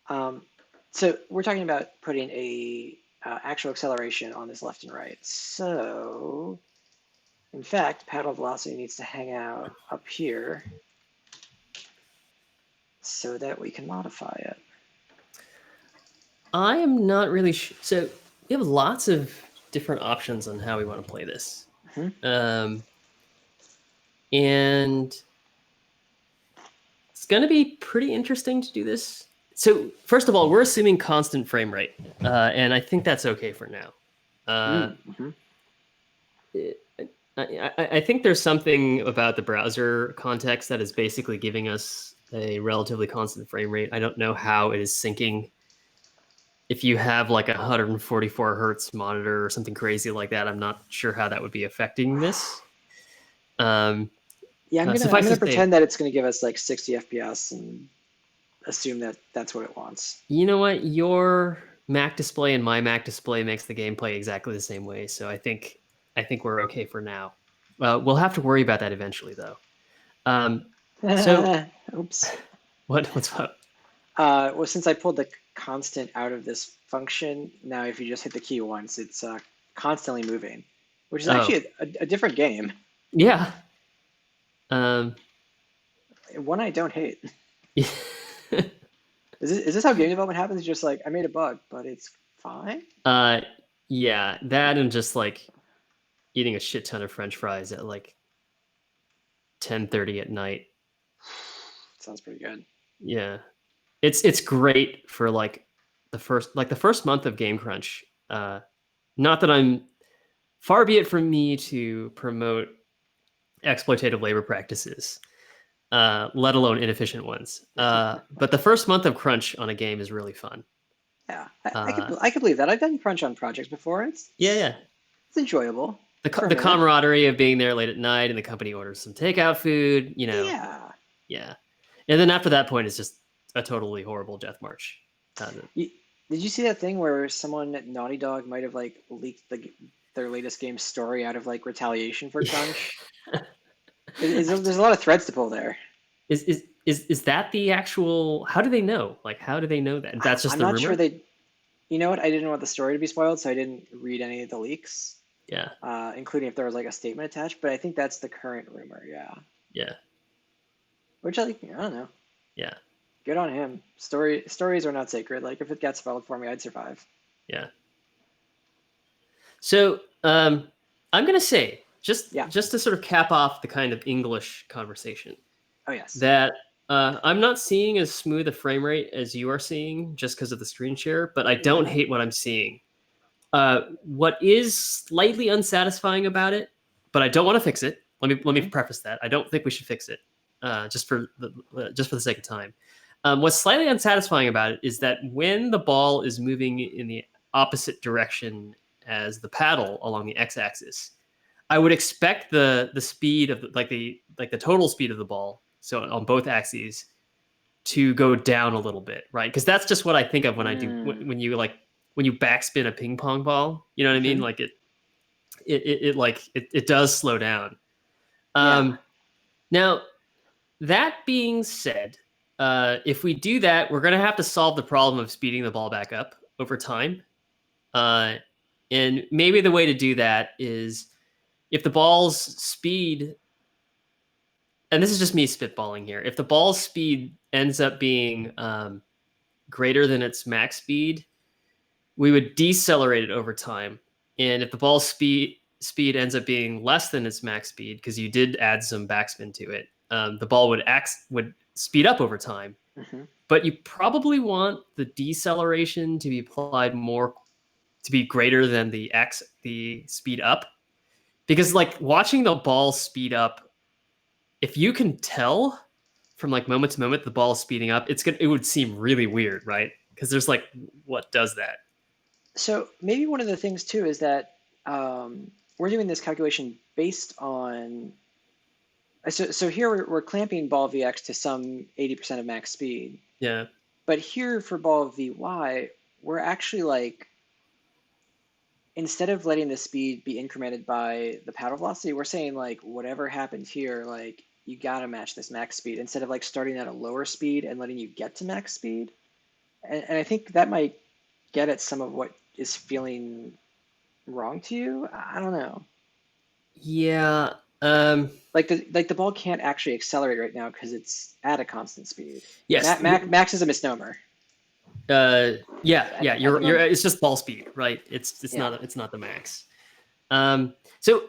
Um, so we're talking about putting a actual acceleration on this left and right. So in fact, paddle velocity needs to hang out up here so that we can modify it. I am not really sure. So we have lots of different options on how we want to play this. Mm-hmm. And it's going to be pretty interesting to do this. So first of all, we're assuming constant frame rate, and I think that's okay for now. Mm-hmm. I think there's something about the browser context that is basically giving us a relatively constant frame rate. I don't know how it is syncing. If you have like a 144 hertz monitor or something crazy like that, I'm not sure how that would be affecting this. Yeah, I'm Suffice gonna to say, pretend that it's gonna give us like 60 FPS and assume that that's what it wants. you know what? Your Mac display and my Mac display makes the gameplay exactly the same way. So I think we're okay for now. We'll have to worry about that eventually, though. So Oops. what's up? Well, since I pulled the constant out of this function, now if you just hit the key once, it's constantly moving, which is Oh, actually a different game. yeah. Um, One I don't hate. yeah. Is this how game development happens? It's just like I made a bug, but it's fine. uh, yeah. That and just like eating a shit ton of French fries at like 10:30 at night. Sounds pretty good. Yeah, it's great for like the first month of Game Crunch. Not that I'm far be it from me to promote exploitative labor practices, let alone inefficient ones. But the first month of crunch on a game is really fun. Yeah, Uh, I could believe that. I've done crunch on projects before. yeah, yeah. It's enjoyable for a The minute. camaraderie of being there late at night and the company orders some takeout food, Yeah. yeah. And then after that point, it's just a totally horrible death march. You, did you see that thing where someone at Naughty Dog might have like leaked their latest game story out of like retaliation for crunch? There's a lot of threads to pull there. Is that the actual? How do they know? Like, how do they know that? That's just I'm the not sure rumor. they. You know what? I didn't want the story to be spoiled, so I didn't read any of the leaks, Yeah, including if there was like a statement attached. But I think that's the current rumor. Yeah, yeah, which I don't know. yeah, Good on him. Stories are not sacred. Like if it gets spoiled for me, I'd survive. yeah. So I'm gonna say Yeah. just to sort of cap off the kind of English conversation Oh yes. that I'm not seeing as smooth a frame rate as you are seeing just because of the screen share, but I don't Hmm. hate what I'm seeing. What is slightly unsatisfying about it, but I don't want to fix it. Let me Hmm. preface that I don't think we should fix it, just for the sake of time. What's slightly unsatisfying about it is that when the ball is moving in the opposite direction as the paddle along the x-axis, I would expect the speed of the total speed of the ball, so on both axes, to go down a little bit, right? Because that's just what I think of when I do Mm. when you backspin a ping pong ball. You know what I mean? Hmm. Like it does slow down. Yeah. Um, Now that being said, if we do that, we're gonna have to solve the problem of speeding the ball back up over time. Uh, and maybe the way to do that is if the ball's speed, and this is just me spitballing here, if the ball's speed ends up being greater than its max speed, we would decelerate it over time. And if the ball's speed ends up being less than its max speed, because you did add some backspin to it, the ball would speed up over time. Hmm. But you probably want the deceleration to be applied more to be greater than the speed up, because like watching the ball speed up, if you can tell from like moment to moment the ball is speeding up, it would seem really weird, right? Because there's like, what does that? So maybe one of the things too is that we're doing this calculation based on. So here we're clamping ball Vx to some 80% of max speed, Yeah. but here for ball Vy, we're actually like instead of letting the speed be incremented by the paddle velocity, we're saying like whatever happens here, like you gotta match this max speed instead of like starting at a lower speed and letting you get to max speed. And I think that might get at some of what is feeling wrong to you. I don't know. Yeah. Like the ball can't actually accelerate right now because it's at a constant speed. Yes. Max is a misnomer Yeah. at the You're. moment. It's just ball speed, right? It's Yeah. not. It's not the max. So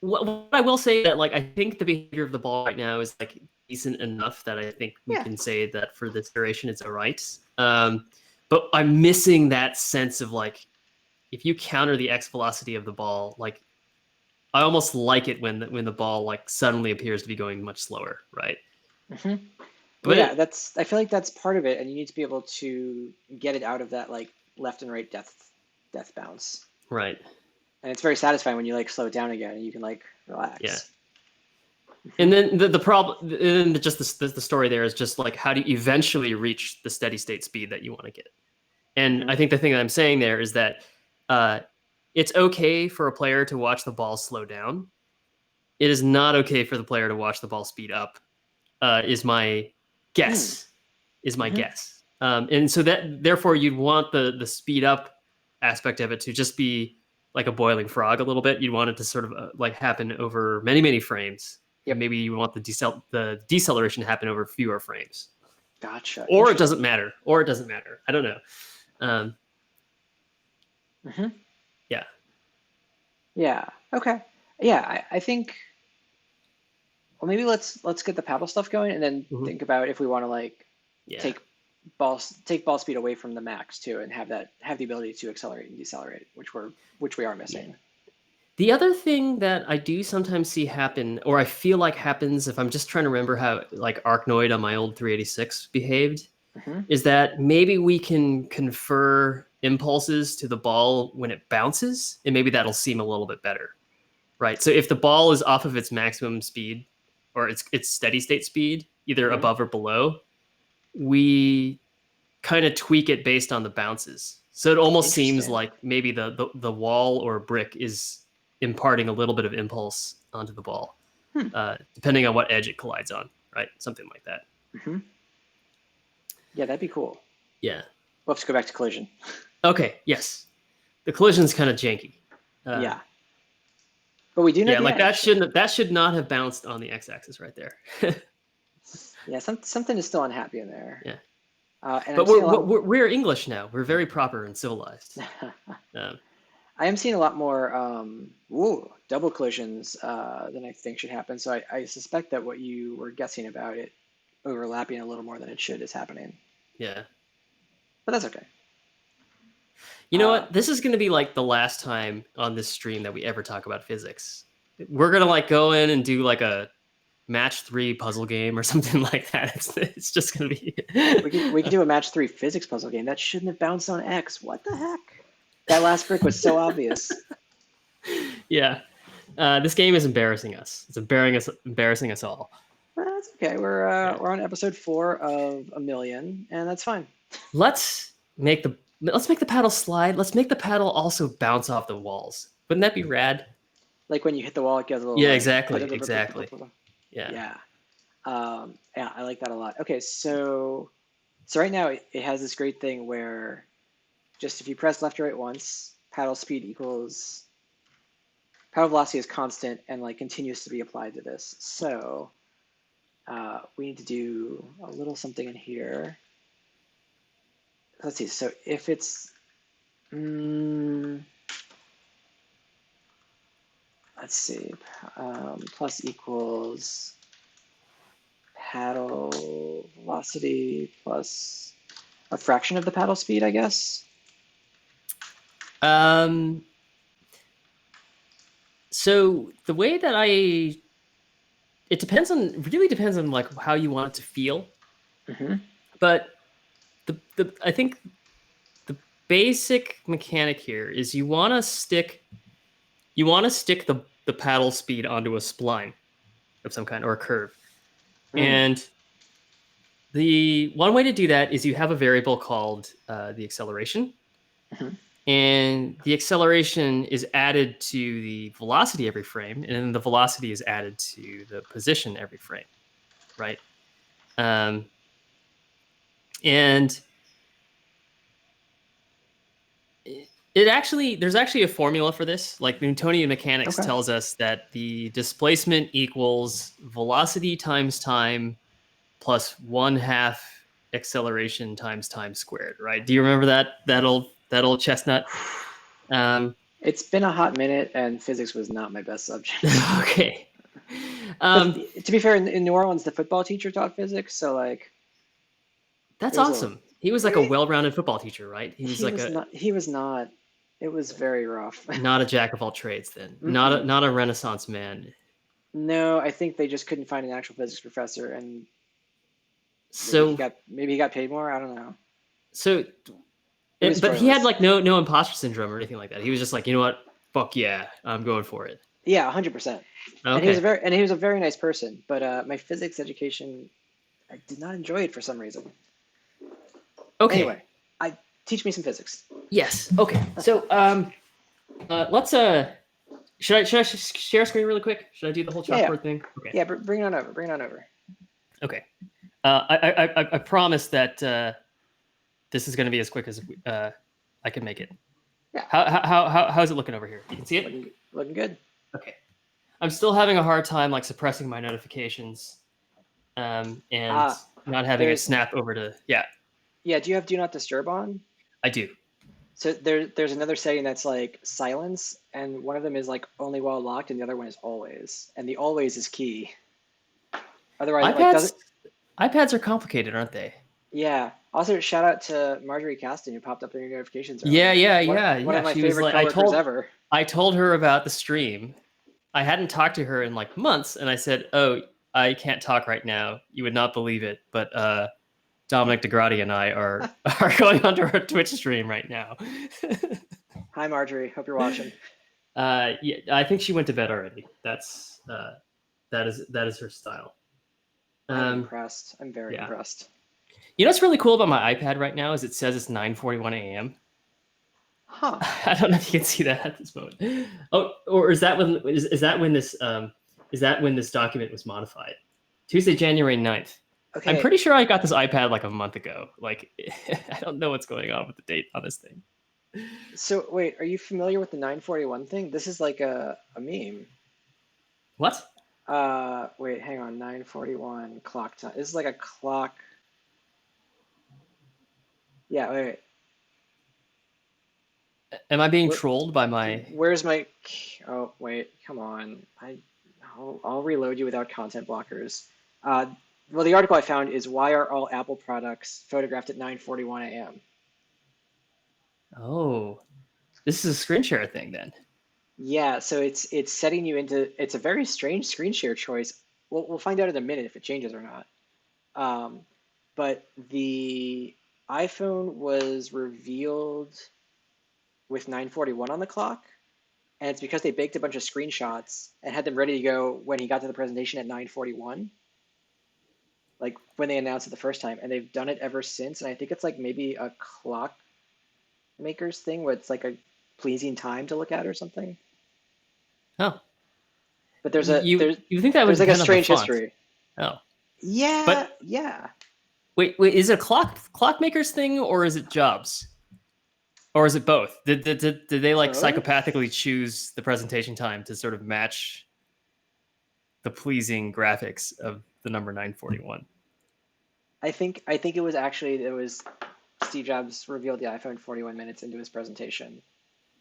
what I will say that like I think the behavior of the ball right now is like decent enough that I think we Yeah. can say that for this iteration it's all right. But I'm missing that sense of like if you counter the x velocity of the ball, like I almost like it when the ball like suddenly appears to be going much slower, right? hmm Well, yeah, But I feel like that's part of it, and you need to be able to get it out of that like left and right death bounce. right, And it's very satisfying when you like slow it down again and you can like yeah. relax. And hmm then the problem, and just the story there is just like how do you eventually reach the steady state speed that you want to get? And hmm I think the thing that I'm saying there is that uh, it's okay for a player to watch the ball slow down. It is not okay for the player to watch the ball speed up. Is my Mm. guess. Is my hmm guess. And so that therefore you'd want the speed up aspect of it to just be like a boiling frog a little bit. You'd want it to sort of like happen over many frames, and Yep. maybe you want the deceleration to happen over fewer frames, Gotcha. or it doesn't Interesting. matter, or it doesn't matter. I don't know. Um, hmm yeah, Yeah. Okay. Yeah, I think well maybe let's get the paddle stuff going and then hmm think about if we want to like yeah. take ball speed away from the max too and have the ability to accelerate and decelerate, which we are Yeah. missing. The other thing that I do sometimes see happen, or I feel like happens, if I'm just trying to remember how like Arkanoid on my old 386 behaved, hmm is that maybe we can confer impulses to the ball when it bounces, and maybe that'll seem a little bit better, right? So if the ball is off of its maximum speed or its steady state speed, either hmm above or below, we kind of tweak it based on the bounces. So it almost seems Interesting. like maybe the wall or brick is imparting a little bit of impulse onto the ball, Hmm. depending on what edge it collides on, right? Something like that. hmm Yeah, that'd be cool. Yeah. We'll have to go back to collision. Okay. Yes. The collision's kind of janky. Uh, Yeah, but we do know yeah, the like edge. that should not have bounced on the x-axis right there. Yeah, something is still unhappy in there. Yeah. And I'm But seeing a lot. we're English now. We're very proper and civilized. Um, I am seeing a lot more double collisions than I think should happen. So I suspect that what you were guessing about it overlapping a little more than it should is happening. yeah. But that's okay. You know Uh, what? This is going to be like the last time on this stream that we ever talk about physics. We're going to like go in and do like a match 3 puzzle game or something like that. It's just going to be we could do a match 3 physics puzzle game. That shouldn't have bounced on X. What the heck? That last brick was so obvious. yeah. This game is embarrassing us. It's embarrassing us all. That's okay. Yeah. We're on episode 4 of a million, and that's fine. Let's make the paddle slide. Let's make the paddle also bounce off the walls. Wouldn't that be rad? Like when you hit the wall, it goes a little Yeah, like exactly. Yeah. yeah. Yeah, I like that a lot. Okay, so right now it has this great thing where just if you press left or right once, paddle velocity is constant and like continues to be applied to this. So we need to do a little something in here. Let's see. So if it's let's see, plus equals paddle velocity plus a fraction of the paddle speed, I guess. Um so the way that really depends on like how you want it to feel. hmm But the I think the basic mechanic here is you want to stick the paddle speed onto a spline of some kind or a curve. Mm. And the one way to do that is you have a variable called the acceleration, hmm and the acceleration is added to the velocity every frame, and then the velocity is added to the position every frame, right? Um, And there's actually a formula for this. Like Newtonian mechanics Okay. tells us that the displacement equals velocity times time plus 1/2 acceleration times time squared, right? Do you remember that old chestnut? Um, It's been a hot minute, and physics was not my best subject. okay. But Um, to be fair, in New Orleans, the football teacher taught physics, so like that's it was a awesome. He was like a well-rounded football teacher, right? He was he like was a not he was not. It was very rough. not a jack of all trades then. Not a Mm-mm. not a Renaissance man. No, I think they just couldn't find an actual physics professor, and So maybe he got paid more. I don't know. so It was but he had pointless. like no imposter syndrome or anything like that. He was just like, you know what? Fuck yeah, I'm going for it. Yeah, 100%. And Okay. he was a very nice person, but my physics education, I did not enjoy it for some reason. Okay. Anyway, I teach me some physics. Yes. Okay. So let's should I share screen really quick? Should I do the whole Yeah, yeah, chalkboard thing? Okay. yeah. Bring it on over. Bring it on over. Okay. I promise that this is going to be as quick as I can make it. Yeah, How's it looking over here? You can see it? looking good. Okay. I'm still having a hard time like suppressing my notifications, and not having a There's snap over to yeah. Do you have do not disturb on? I do. So there's another setting that's like silence, and one of them is like only while locked, and the other one is always, and the always is key. Otherwise, it like iPads doesn't. iPads are complicated, aren't they? Yeah. Also, shout out to Marjorie Caston who popped up in your notifications Yeah, earlier. yeah, One yeah, one yeah. of my She was favorite like, coworkers ever. I told her about the stream. I hadn't talked to her in like months, and I said, "Oh, I can't talk right now. You would not believe it, but Dominic DeGrati and I are are going onto our Twitch stream right now." Hi, Marjorie. Hope you're watching. Yeah, I think she went to bed already. That is her style. I'm impressed. I'm very Yeah. impressed. You know what's really cool about my iPad right now is it says it's 9:41 a.m. Huh. I don't know if you can see that at this moment. Oh, or is that when this document was modified? Tuesday, January 9th. I'm Okay. pretty sure I got this iPad like a month ago. Like I don't know what's going on with the date on this thing. So wait, are you familiar with the 941 thing? This is like a meme. What? Wait, hang on. 941 clock time. This is like a clock. Yeah, wait. Am I being Where, trolled by my where's my? Oh, wait. Come on. I'll reload you without content blockers. Uh, well, the article I found is why are all Apple products photographed at 9:41 a.m. Oh, this is a screen share thing then. Yeah, so it's setting you into it's a very strange screen share choice. We'll find out in a minute if it changes or not. Um, but the iPhone was revealed with 9:41 on the clock, and it's because they baked a bunch of screenshots and had them ready to go when he got to the presentation at 9:41, like when they announced it the first time, and they've done it ever since. And I think it's like maybe a clock makers thing where it's like a pleasing time to look at or something. Oh, But you think that would there's like a depend on the strange font? history. Oh, Yeah, but yeah. wait, is it a clockmakers thing or is it Jobs? Or is it both? Did they like Both? psychopathically choose the presentation time to sort of match the pleasing graphics of the number 941? I think it was Steve Jobs revealed the iPhone 41 minutes into his presentation.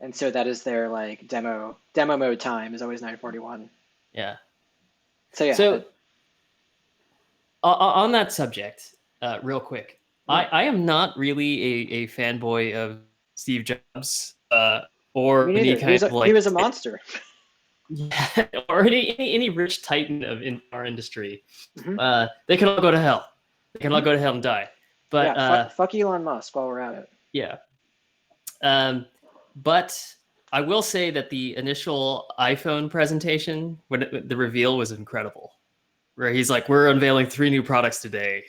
And so that is their like demo mode time is always 9:41. Yeah. So yeah, So on that subject, real quick, yeah. I am not really a fanboy of Steve Jobs or Me any neither. kind of He like was a monster. or any rich titan of in our industry. Hmm. They can all go to hell. They can all Hmm. go to hell and die. But Yeah, fuck Elon Musk while we're at it. yeah. But I will say that the initial iPhone presentation, the reveal was incredible. Where he's like, "We're unveiling 3 new products today.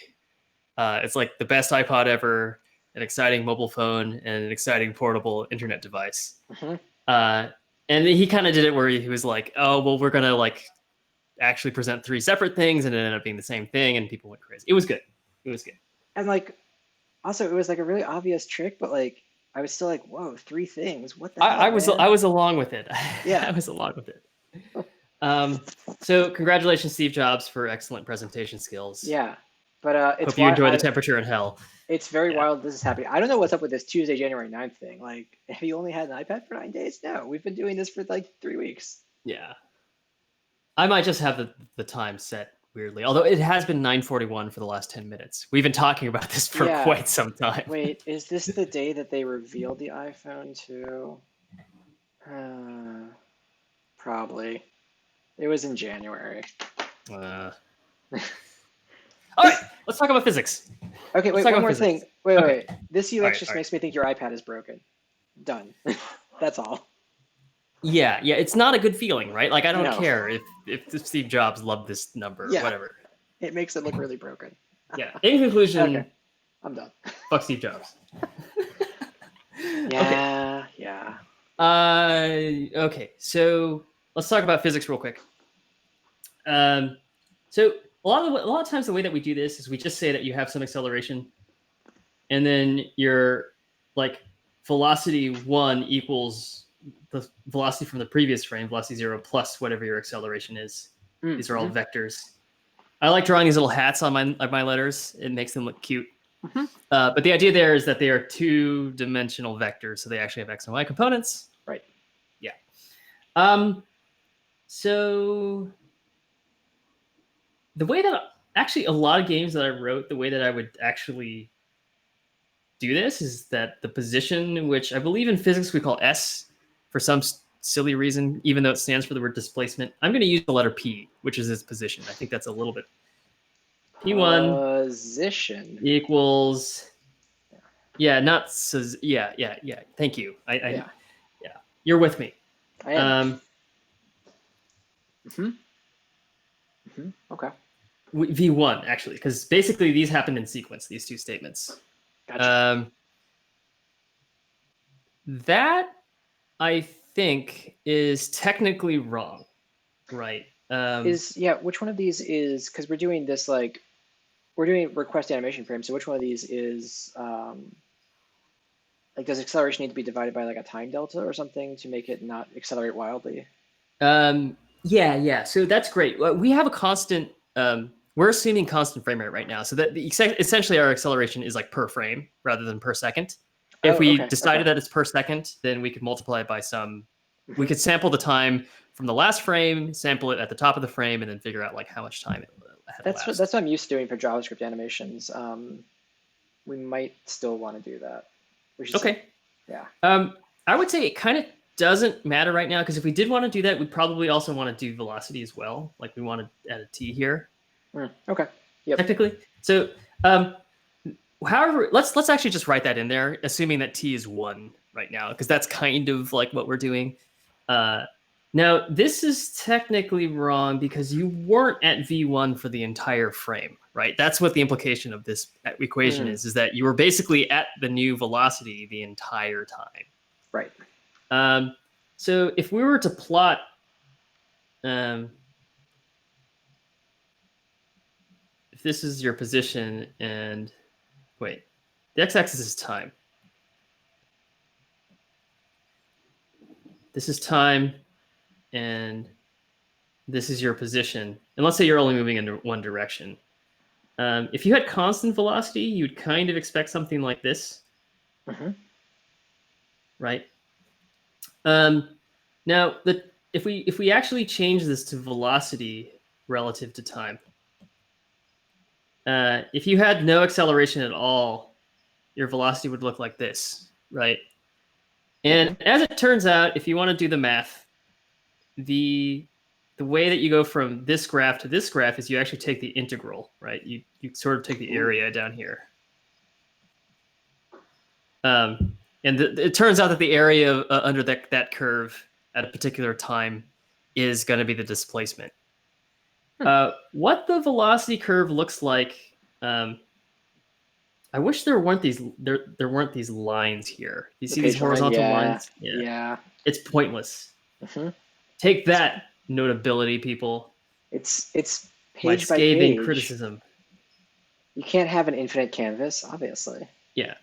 It's like the best iPod ever, an exciting mobile phone, and an exciting portable internet device." Hmm. Uh, and he kind of did it where he was like, "Oh, well, we're gonna like actually present 3 separate things," and it ended up being the same thing, and people went crazy. It was good. It was good. And like Also, it was like a really obvious trick, but like I was still like, whoa, three things. What the I hell, was man? I was along with it. I Yeah. was along with it. So congratulations, Steve Jobs, for excellent presentation skills. Yeah. But it's Hope you why enjoy the temperature in hell. it's very Yeah. wild this is happening. I don't know what's up with this Tuesday, January 9th thing. Like, have you only had an iPad for 9 days? No, we've been doing this for like 3 weeks. Yeah. I might just have the time set weirdly, although it has been 9:41 for the last 10 minutes. We've been talking about this for Yeah. quite some time. Wait, is this the day that they revealed the iPhone too? Probably. It was in January. All right, let's talk about physics. Okay, wait, one more thing. Wait. This UX just all right. makes me think your iPad is broken. Done. That's all. Yeah, it's not a good feeling, right? Like I don't No. care if Steve Jobs loved this number, Yeah. whatever. It makes it look really broken. Yeah. In conclusion, Okay, I'm done. fuck Steve Jobs. Yeah, yeah. Okay, so let's talk about physics real quick. So a lot of times the way that we do this is we just say that you have some acceleration, and then your like velocity 1 equals the velocity from the previous frame, velocity 0 plus whatever your acceleration is. These are all vectors. I like drawing these little hats on my letters. It makes them look cute. But the idea there is that they are two-dimensional vectors, so they actually have x and y components. Right. Yeah. So the way that actually a lot of games that I wrote, the way that I would actually do this is that the position, which I believe in physics we call S for some silly reason, even though it stands for the word displacement, I'm going to use the letter P, which is its position. I think that's a little bit. P1 position equals. Yeah, not so. Yeah. Thank you. Yeah. You're with me. I am. Okay. V1 actually, because basically these happened in sequence. These two statements. Gotcha. That I think is technically wrong, right? Which one of these is, because we're doing this like we're doing request animation frame, so which one of these is like does acceleration need to be divided by like a time delta or something to make it not accelerate wildly? Yeah. So that's great. We have a constant. We're assuming constant frame rate right now, so that essentially our acceleration is like per frame rather than per second. If we decided that it's per second, then we could multiply it by some. We could sample the time from the last frame, sample it at the top of the frame, and then figure out like how much time it had That's what I'm used to doing for JavaScript animations. We might still want to do that. Okay. Yeah. I would say it kind of doesn't matter right now, because if we did want to do that, we'd probably also want to do velocity as well. Like we want to add a t here. Okay. Yep. Technically. So, however, let's actually just write that in there, assuming that t is 1 right now, because that's kind of like what we're doing. Now, this is technically wrong because you weren't at v1 for the entire frame, right? That's what the implication of this equation is that you were basically at the new velocity the entire time. Right. So if we were to plot, if this is your position and wait, the x-axis is time. This is time, and this is your position. And let's say you're only moving in one direction. If you had constant velocity, you'd kind of expect something like this, right? Now, if we actually change this to velocity relative to time, if you had no acceleration at all, your velocity would look like this, right? And as it turns out, if you want to do the math, the way that you go from this graph to this graph is you actually take the integral, right? You sort of take the area down here. And it turns out that the area under that curve at a particular time is going to be the displacement. What the velocity curve looks like, I wish there weren't these lines here. You see these horizontal lines? Yeah. It's pointless. Take that, Notability people. It's My page by scathing page. criticism. You can't have an infinite canvas, obviously. Yeah.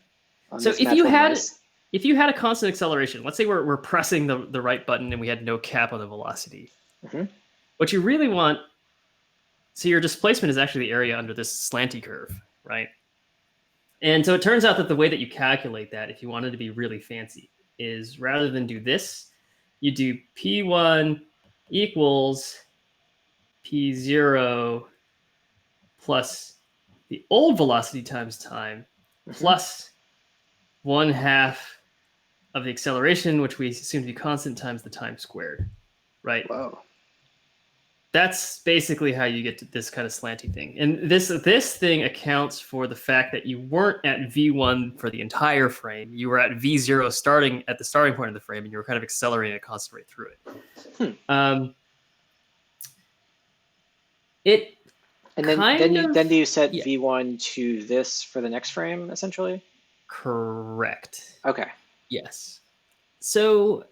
on So this magical device. if you had a constant acceleration, let's say we're pressing the right button and we had no cap on the velocity. Mm-hmm. What you really want, so your displacement is actually the area under this slanty curve, right? And so it turns out that the way that you calculate that, if you wanted to be really fancy, is rather than do this, you do P1 equals P0 plus the old velocity times time plus 1/2 of the acceleration, which we assume to be constant, times the time squared, right? Whoa. That's basically how you get to this kind of slanty thing. And this thing accounts for the fact that you weren't at V1 for the entire frame. You were at V0 starting at the starting point of the frame, and you were kind of accelerating at a constant rate through it. It And then do you set V1 to this for the next frame, essentially? Correct. Okay. Yes. So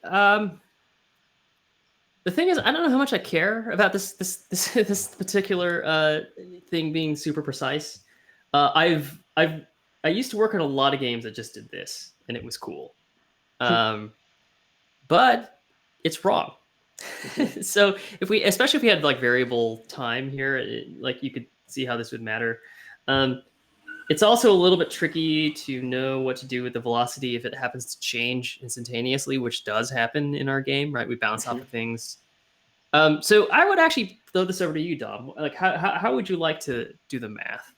the thing is, I don't know how much I care about this particular thing being super precise. I used to work on a lot of games that just did this, and it was cool. But it's wrong. So especially if we had like variable time here, like you could see how this would matter. It's also a little bit tricky to know what to do with the velocity if it happens to change instantaneously, which does happen in our game, right? We bounce off of things. So I would actually throw this over to you, Dom. Like, how would you like to do the math?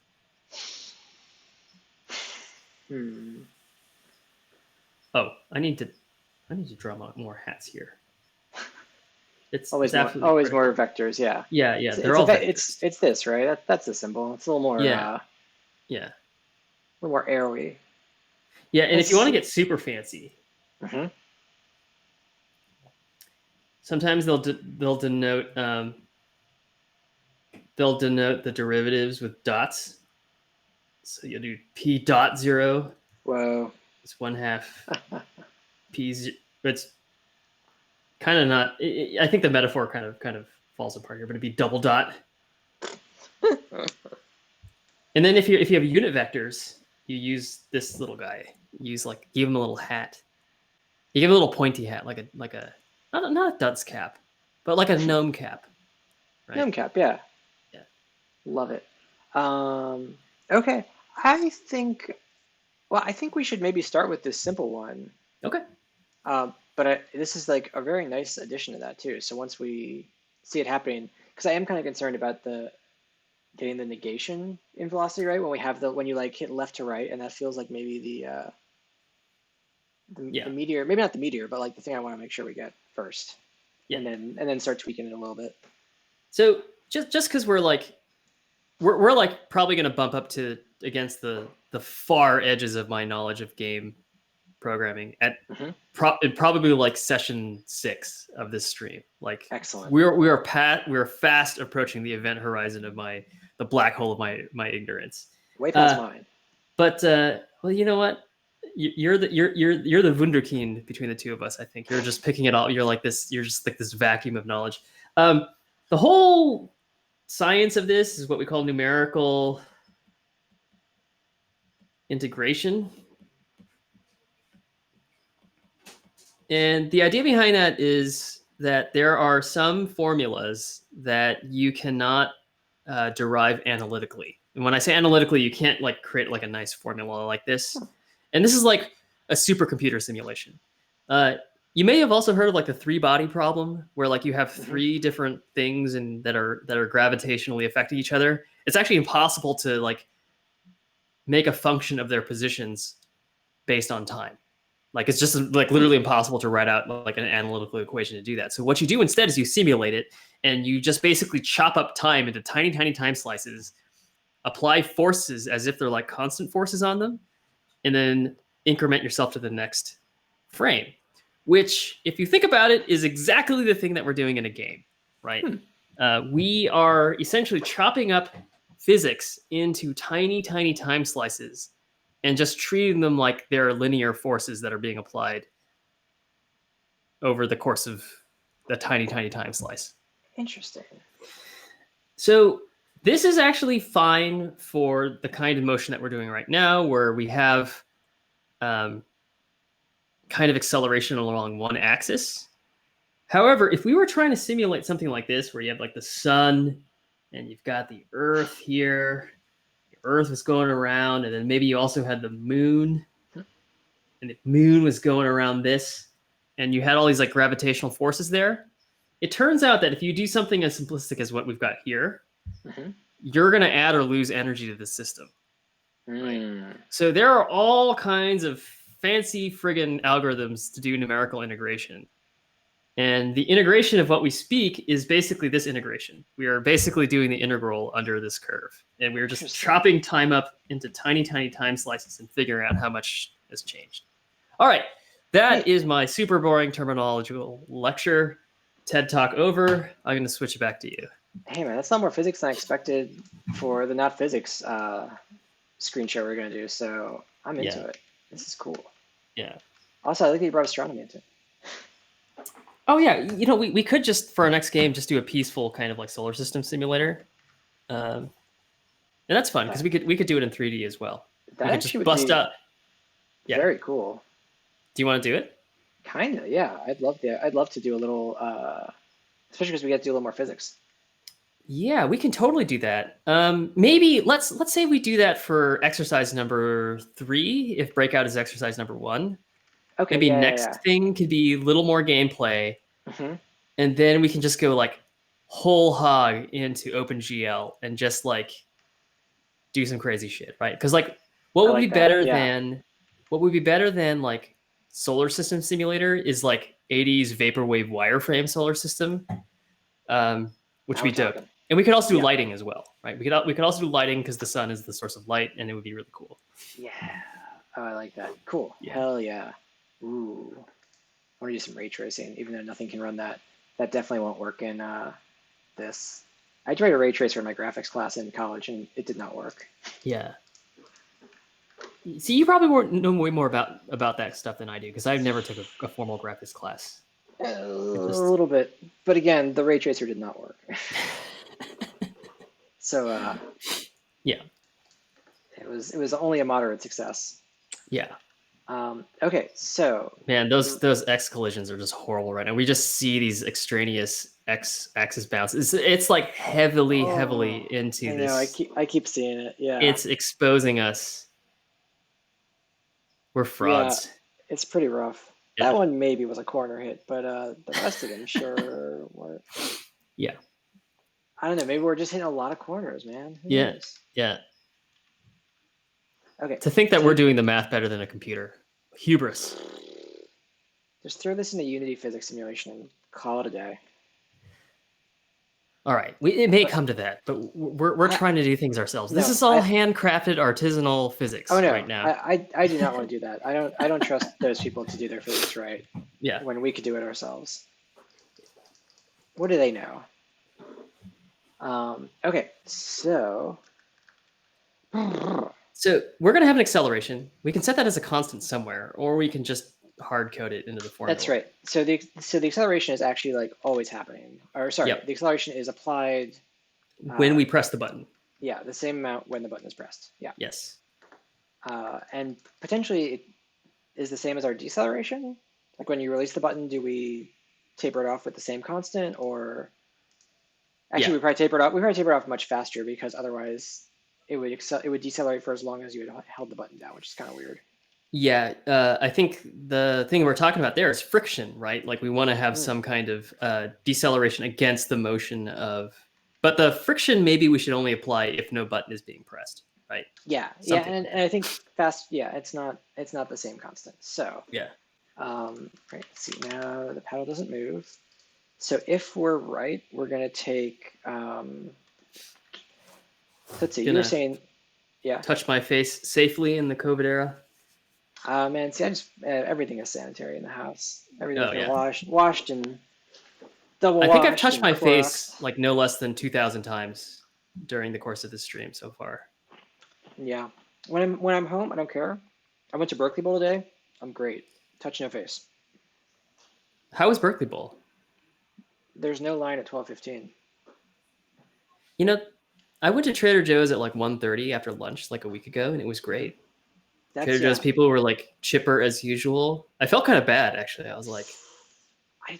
Oh, I need to draw more hats here. It's always more vectors. Yeah. Yeah. They're all vectors. It's this, right? That's the symbol. It's a little more. Yeah. A little more arrowy. Yeah, and if you want to get super fancy, sometimes they'll denote the derivatives with dots. So you'll do P dot 0. Whoa. It's 1/2 P. It's kind of not. I think the metaphor kind of falls apart here, but it'd be double dot. And then if you have unit vectors, you use this little guy. You give him a little hat. You give him a little pointy hat, like a not a dunce cap, but like a gnome cap. Right? Gnome cap, yeah. Love it. Okay, I think we should maybe start with this simple one. Okay. But this is like a very nice addition to that too. So once we see it happening, because I am kind of concerned about getting the negation in velocity, right? When you like hit left to right, and that feels like maybe the meteor, maybe not the meteor, but like the thing I want to make sure we get first, and then start tweaking it a little bit. So just because we're like probably going to bump up against the far edges of my knowledge of game programming at probably like session 6 of this stream. Like, excellent. We are fast approaching the event horizon of the black hole of my ignorance. Way past mine. But well, you know what? You're the wunderkind between the two of us. I think you're just picking it all. You're just like this vacuum of knowledge. The whole science of this is what we call numerical integration. And the idea behind that is that there are some formulas that you cannot derive analytically. And when I say analytically, you can't like create like a nice formula like this. And this is like a supercomputer simulation. You may have also heard of like the 3-body problem, where like you have 3 different things that are gravitationally affecting each other. It's actually impossible to like make a function of their positions based on time. Like, it's just like literally impossible to write out like an analytical equation to do that. So what you do instead is you simulate it, and you just basically chop up time into tiny, tiny time slices, apply forces as if they're like constant forces on them, and then increment yourself to the next frame, which, if you think about it, is exactly the thing that we're doing in a game, right? We are essentially chopping up physics into tiny, tiny time slices and just treating them like they're linear forces that are being applied over the course of the tiny, tiny time slice. Interesting. So this is actually fine for the kind of motion that we're doing right now, where we have kind of acceleration along one axis. However, if we were trying to simulate something like this, where you have like the sun and you've got the Earth here, the Earth was going around, and then maybe you also had the moon, and the moon was going around this, and you had all these like gravitational forces there. It turns out that if you do something as simplistic as what we've got here, you're going to add or lose energy to the system. Right? So there are all kinds of fancy friggin' algorithms to do numerical integration. And the integration of what we speak is basically this integration. We are basically doing the integral under this curve. And we're just chopping time up into tiny, tiny time slices and figuring out how much has changed. All right. That is my super boring terminological lecture. TED Talk over. I'm going to switch it back to you. Hey, man, that's not more physics than I expected for the not physics screen share we're going to do. So I'm into it. This is cool. Yeah. Also, I like that you brought astronomy into it. Oh, yeah. You know, we could just, for our next game, just do a peaceful kind of like solar system simulator. And that's fun because we could do it in 3D as well. That we could actually just bust would be out. Yeah. Very cool. Do you want to do it? Kind of, yeah. I'd love to do a little, especially because we get to do a little more physics. Yeah, we can totally do that. Maybe let's say we do that for exercise number 3, if Breakout is exercise number 1. Okay. Maybe next thing could be a little more gameplay, and then we can just go like whole hog into OpenGL and just like do some crazy shit, right? Because like, what would be better than like solar system simulator is like 80s vaporwave wireframe solar system, which would be dope. And we could also do lighting as well, right? We could also do lighting because the sun is the source of light, and it would be really cool. Yeah. Oh, I like that. Cool. Yeah. Hell yeah. Ooh. I want to do some ray tracing, even though nothing can run that. That definitely won't work in this. I tried a ray tracer in my graphics class in college, and it did not work. Yeah. See, you probably know way more about that stuff than I do, because I've never took a formal graphics class. A little bit, but again, the ray tracer did not work. So yeah, it was only a moderate success. Yeah. Okay, so man, those X collisions are just horrible right now. We just see these extraneous X axis bounces. It's like heavily into this. I know, I keep seeing it. Yeah, it's exposing us. We're frauds. Yeah, it's pretty rough. Yeah. That one maybe was a corner hit, but the rest of them sure were. Yeah. I don't know. Maybe we're just hitting a lot of corners, man. Who knows? Yeah. Okay. To think that we're doing the math better than a computer. Hubris. Just throw this into Unity physics simulation and call it a day. All right. It may come to that, but we're trying to do things ourselves. This is all handcrafted artisanal physics right now. I do not want to do that. I don't trust those people to do their physics right. Yeah. When we could do it ourselves. What do they know? Okay, so we're going to have an acceleration. We can set that as a constant somewhere, or we can just hard code it into the formula. That's right. So the acceleration is actually like always happening. Or sorry, The acceleration is applied when we press the button. Yeah, the same amount when the button is pressed. Yeah. Yes. And potentially it is the same as our deceleration. Like when you release the button, do we taper it off with the same constant, or actually we probably taper it off. We probably taper it off much faster because otherwise it would decelerate for as long as you had held the button down, which is kind of weird. Yeah, I think the thing we're talking about there is friction, right? Like we want to have some kind of deceleration against the motion of, but the friction maybe we should only apply if no button is being pressed, right? Yeah, and I think it's not the same constant. So yeah. Right. Let's see, now the paddle doesn't move. So if we're right, we're gonna take. Let's see. You were saying, yeah. Touch my face safely in the COVID era. Man, see, everything is sanitary in the house. Everything's been washed and double washed. I think I've touched my face like no less than 2,000 times during the course of this stream so far. Yeah, when I'm home, I don't care. I went to Berkeley Bowl today. I'm great. Touch no face. How was Berkeley Bowl? There's no line at 12:15. You know, I went to Trader Joe's at like 1:30 after lunch like a week ago, and it was great. That's Trader Joe's people were like chipper as usual. I felt kind of bad actually. I was like, I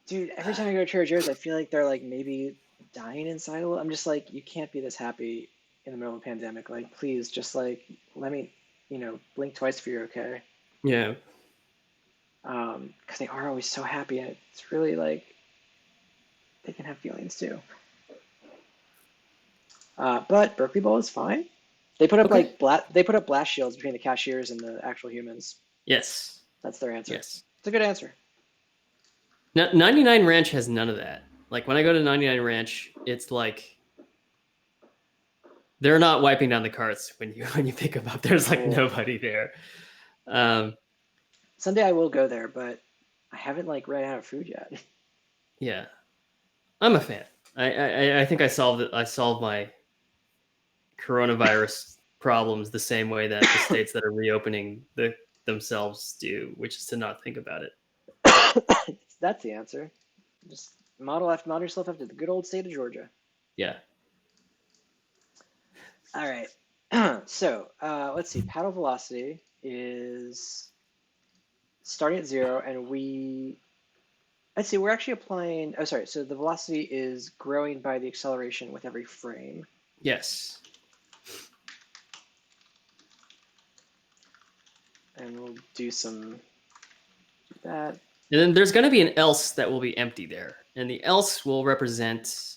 dude, every time I go to Trader Joe's, I feel like they're like maybe dying inside a little. I'm just like, you can't be this happy in the middle of a pandemic. Like, please, just like let me, blink twice if you're okay. yeah. Because they are always so happy, and it's really like they can have feelings too. But Berkeley Bowl is fine. They put up Okay. they put up blast shields between the cashiers and the actual humans. Yes. That's their answer. Yes. It's a good answer. Now, 99 Ranch has none of that. Like when I go to 99 Ranch, it's like they're not wiping down the carts when you pick them up. There's like Cool. nobody there. Someday I will go there, but I haven't like ran out of food yet. Yeah, I'm a fan. I think I solved it. I solved my coronavirus problems the same way that the states that are reopening themselves do, which is to not think about it. That's the answer. Just model yourself after the good old state of Georgia. Yeah. All right. So let's see. Paddle velocity is starting at 0, and let's see. We're actually applying. Oh, sorry. So the velocity is growing by the acceleration with every frame. Yes. And we'll do that. And then there's going to be an else that will be empty there, and the else will represent.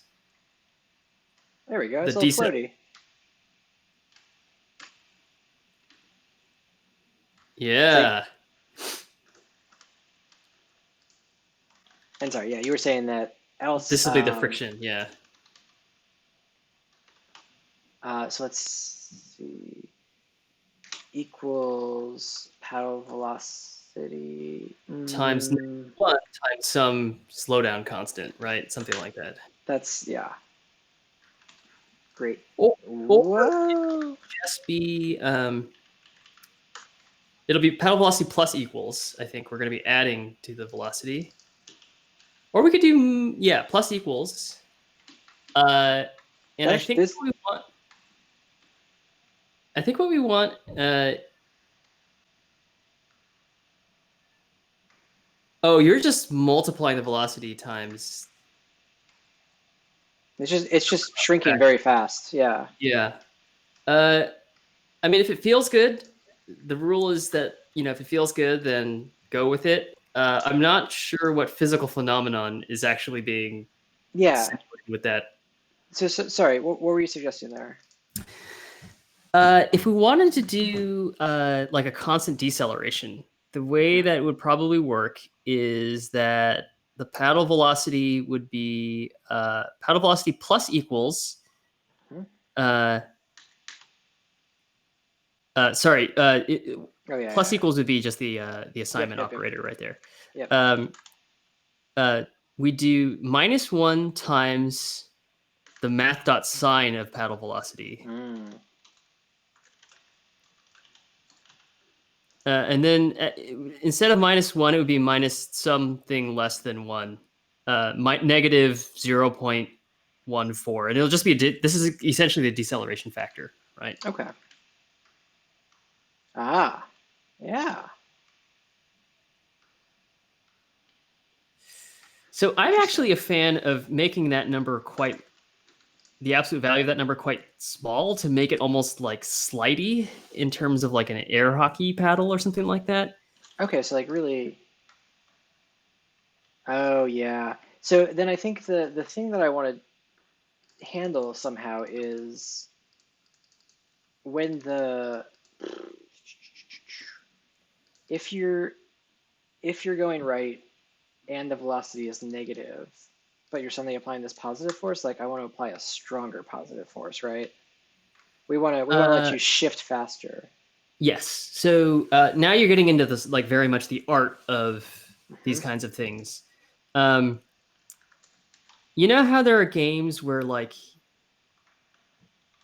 There we go. It's a little floaty. Yeah. And sorry, yeah, you were saying that else. This will be the friction, yeah. So let's see. Equals paddle velocity times 1 times some slowdown constant, right? Something like that. That's great. Or Whoa. just be it'll be paddle velocity plus equals. I think we're going to be adding to the velocity, or we could do plus equals. And I think what we want. Oh, you're just multiplying the velocity times. It's just shrinking very fast. Yeah. Yeah. I mean, if it feels good, the rule is that if it feels good, then go with it. I'm not sure what physical phenomenon is actually being with that. So sorry, what were you suggesting there? If we wanted to do like a constant deceleration, the way that it would probably work is that the paddle velocity would be paddle velocity plus equals. Plus equals would be just the assignment operator right there. Yep. We do -1 times the math.sign of paddle velocity. And then instead of -1, it would be minus something less than 1, negative 0.14. And it'll just be, this is essentially the deceleration factor, right? Okay. Ah, yeah. So I'm actually a fan of making that number the absolute value of that number quite small to make it almost like slidey in terms of like an air hockey paddle or something like that. Okay, so like really. Oh yeah. So then I think the thing that I want to handle somehow is when if you're going right and the velocity is negative, but you're suddenly applying this positive force, like I want to apply a stronger positive force, right? We want to let you shift faster. Yes. So now you're getting into this, like very much the art of these kinds of things. You know how there are games where like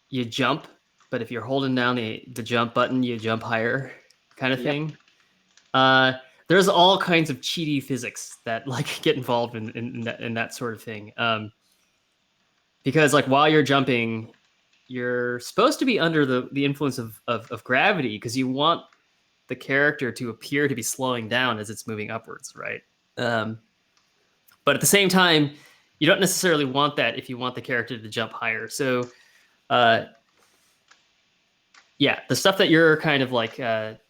you jump, but if you're holding down the jump button, you jump higher, kind of thing. There's all kinds of cheaty physics that like get involved in that sort of thing. Because like while you're jumping, you're supposed to be under the influence of gravity because you want the character to appear to be slowing down as it's moving upwards, right? But at the same time, you don't necessarily want that if you want the character to jump higher. So, yeah, the stuff that you're kind of like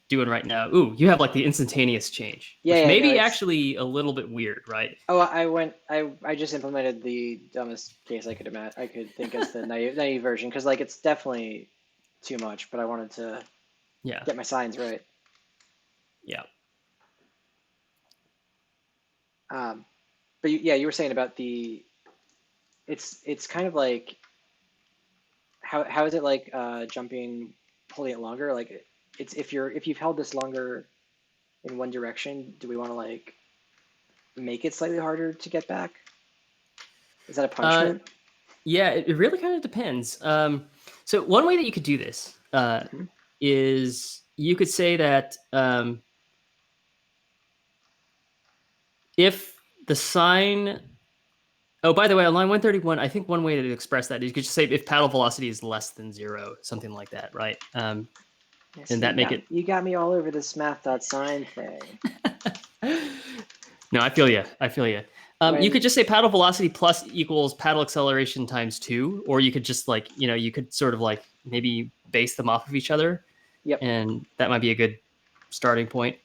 doing right now. Ooh, you have like the instantaneous change, which may be actually a little bit weird, right? Oh, I just implemented the dumbest case I could think as the naive version because like it's definitely too much, but I wanted to get my signs right. Yeah. But you were saying about it's kind of like how is it like jumping, holding it longer? Like it's if you've held this longer in one direction, do we want to like make it slightly harder to get back? Is that a punishment? Yeah, it really kind of depends. So one way that you could do this is you could say that if the sign. Oh, by the way, on line 131, I think one way to express that is you could just say if paddle velocity is less than 0, something like that, right? Yes, and that make it. You got me all over this math.sign thing. No, I feel you. You could just say paddle velocity plus equals paddle acceleration times 2, or you could just like, you could sort of like maybe base them off of each other. Yep. And that might be a good starting point.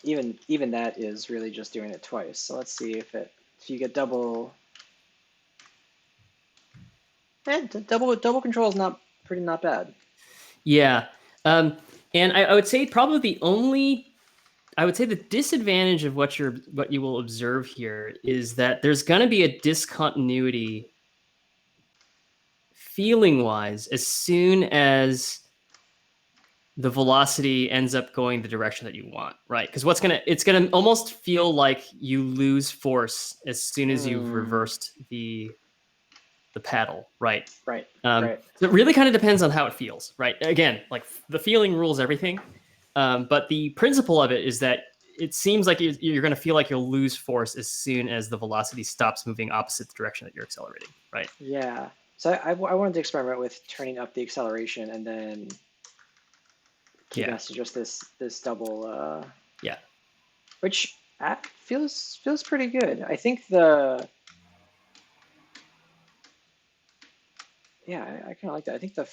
Even that is really just doing it twice. So let's see if you get double. Double control is not bad. Yeah. And I would say probably the disadvantage of what you will observe here is that there's going to be a discontinuity feeling wise as soon as the velocity ends up going the direction that you want, right? Because it's gonna almost feel like you lose force as soon as you've reversed the paddle, right? Right. So it really kind of depends on how it feels, right? Again, like the feeling rules everything, but the principle of it is that it seems like you're going to feel like you'll lose force as soon as the velocity stops moving opposite the direction that you're accelerating, right? Yeah. So I wanted to experiment with turning up the acceleration and then keeping us to just this double. Which feels pretty good. I think I kind of like that. I think the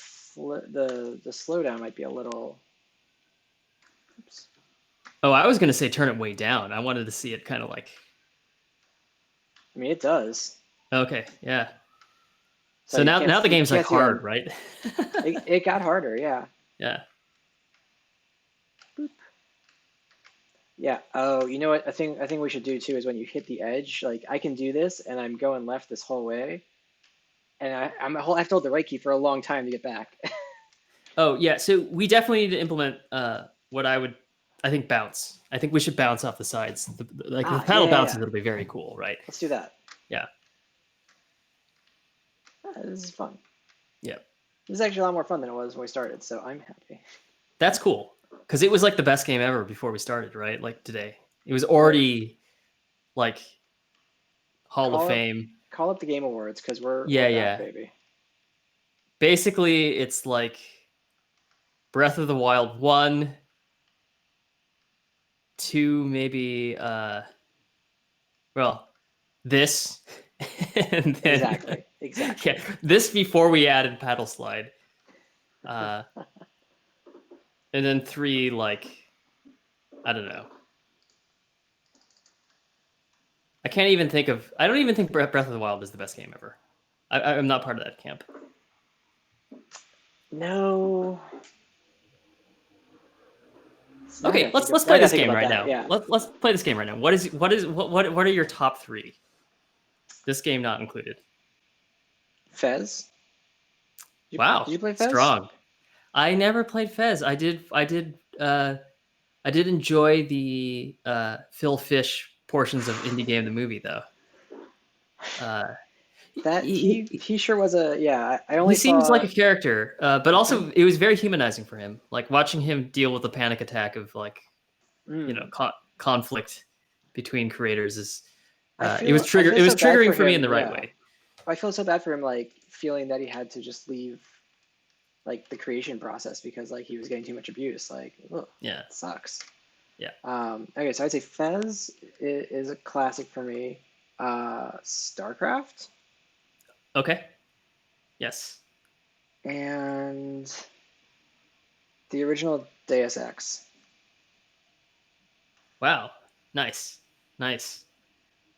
slowdown might be a little. Oops. Oh, I was going to say turn it way down. I wanted to see it kind of like. I mean, it does. Okay, yeah. So now the game's like hard, right? it got harder, yeah. Yeah. Boop. Yeah. Oh, you know what? I think we should do too is when you hit the edge, like I can do this, and I'm going left this whole way, and I have to hold the right key for a long time to get back. Oh yeah, so we definitely need to implement what I think bounce. I think we should bounce off the sides. The paddle bounces, it'll be very cool, right? Let's do that. Yeah. This is fun. Yeah. This is actually a lot more fun than it was when we started, so I'm happy. That's cool. Because it was like the best game ever before we started, right? Like today. It was already like Hall of Fame. Call up the Game Awards because we're back, baby. Basically, it's like Breath of the Wild 1, 2, maybe this. And then, exactly. Yeah, this before we added paddle slide. And then 3, like, I don't know. I don't even think Breath of the Wild is the best game ever. I'm not part of that camp. No. Okay, let's play this game right now. Yeah. Let's play this game right now. What are your top 3? This game not included. Fez. Wow. Did you play Fez? Strong. I never played Fez. I did enjoy the Phil Fish portions of Indie Game the movie though. That he sure was I only he seems like a character, but also it was very humanizing for him. Like watching him deal with the panic attack of like conflict between creators is it was triggering for me in the right way. I feel so bad for him, like feeling that he had to just leave like the creation process because like he was getting too much abuse. Like, ugh, Yeah. sucks. Yeah. Okay, so I'd say Fez is a classic for me. StarCraft Okay. Yes. and the original Deus Ex. Wow. Nice. Nice.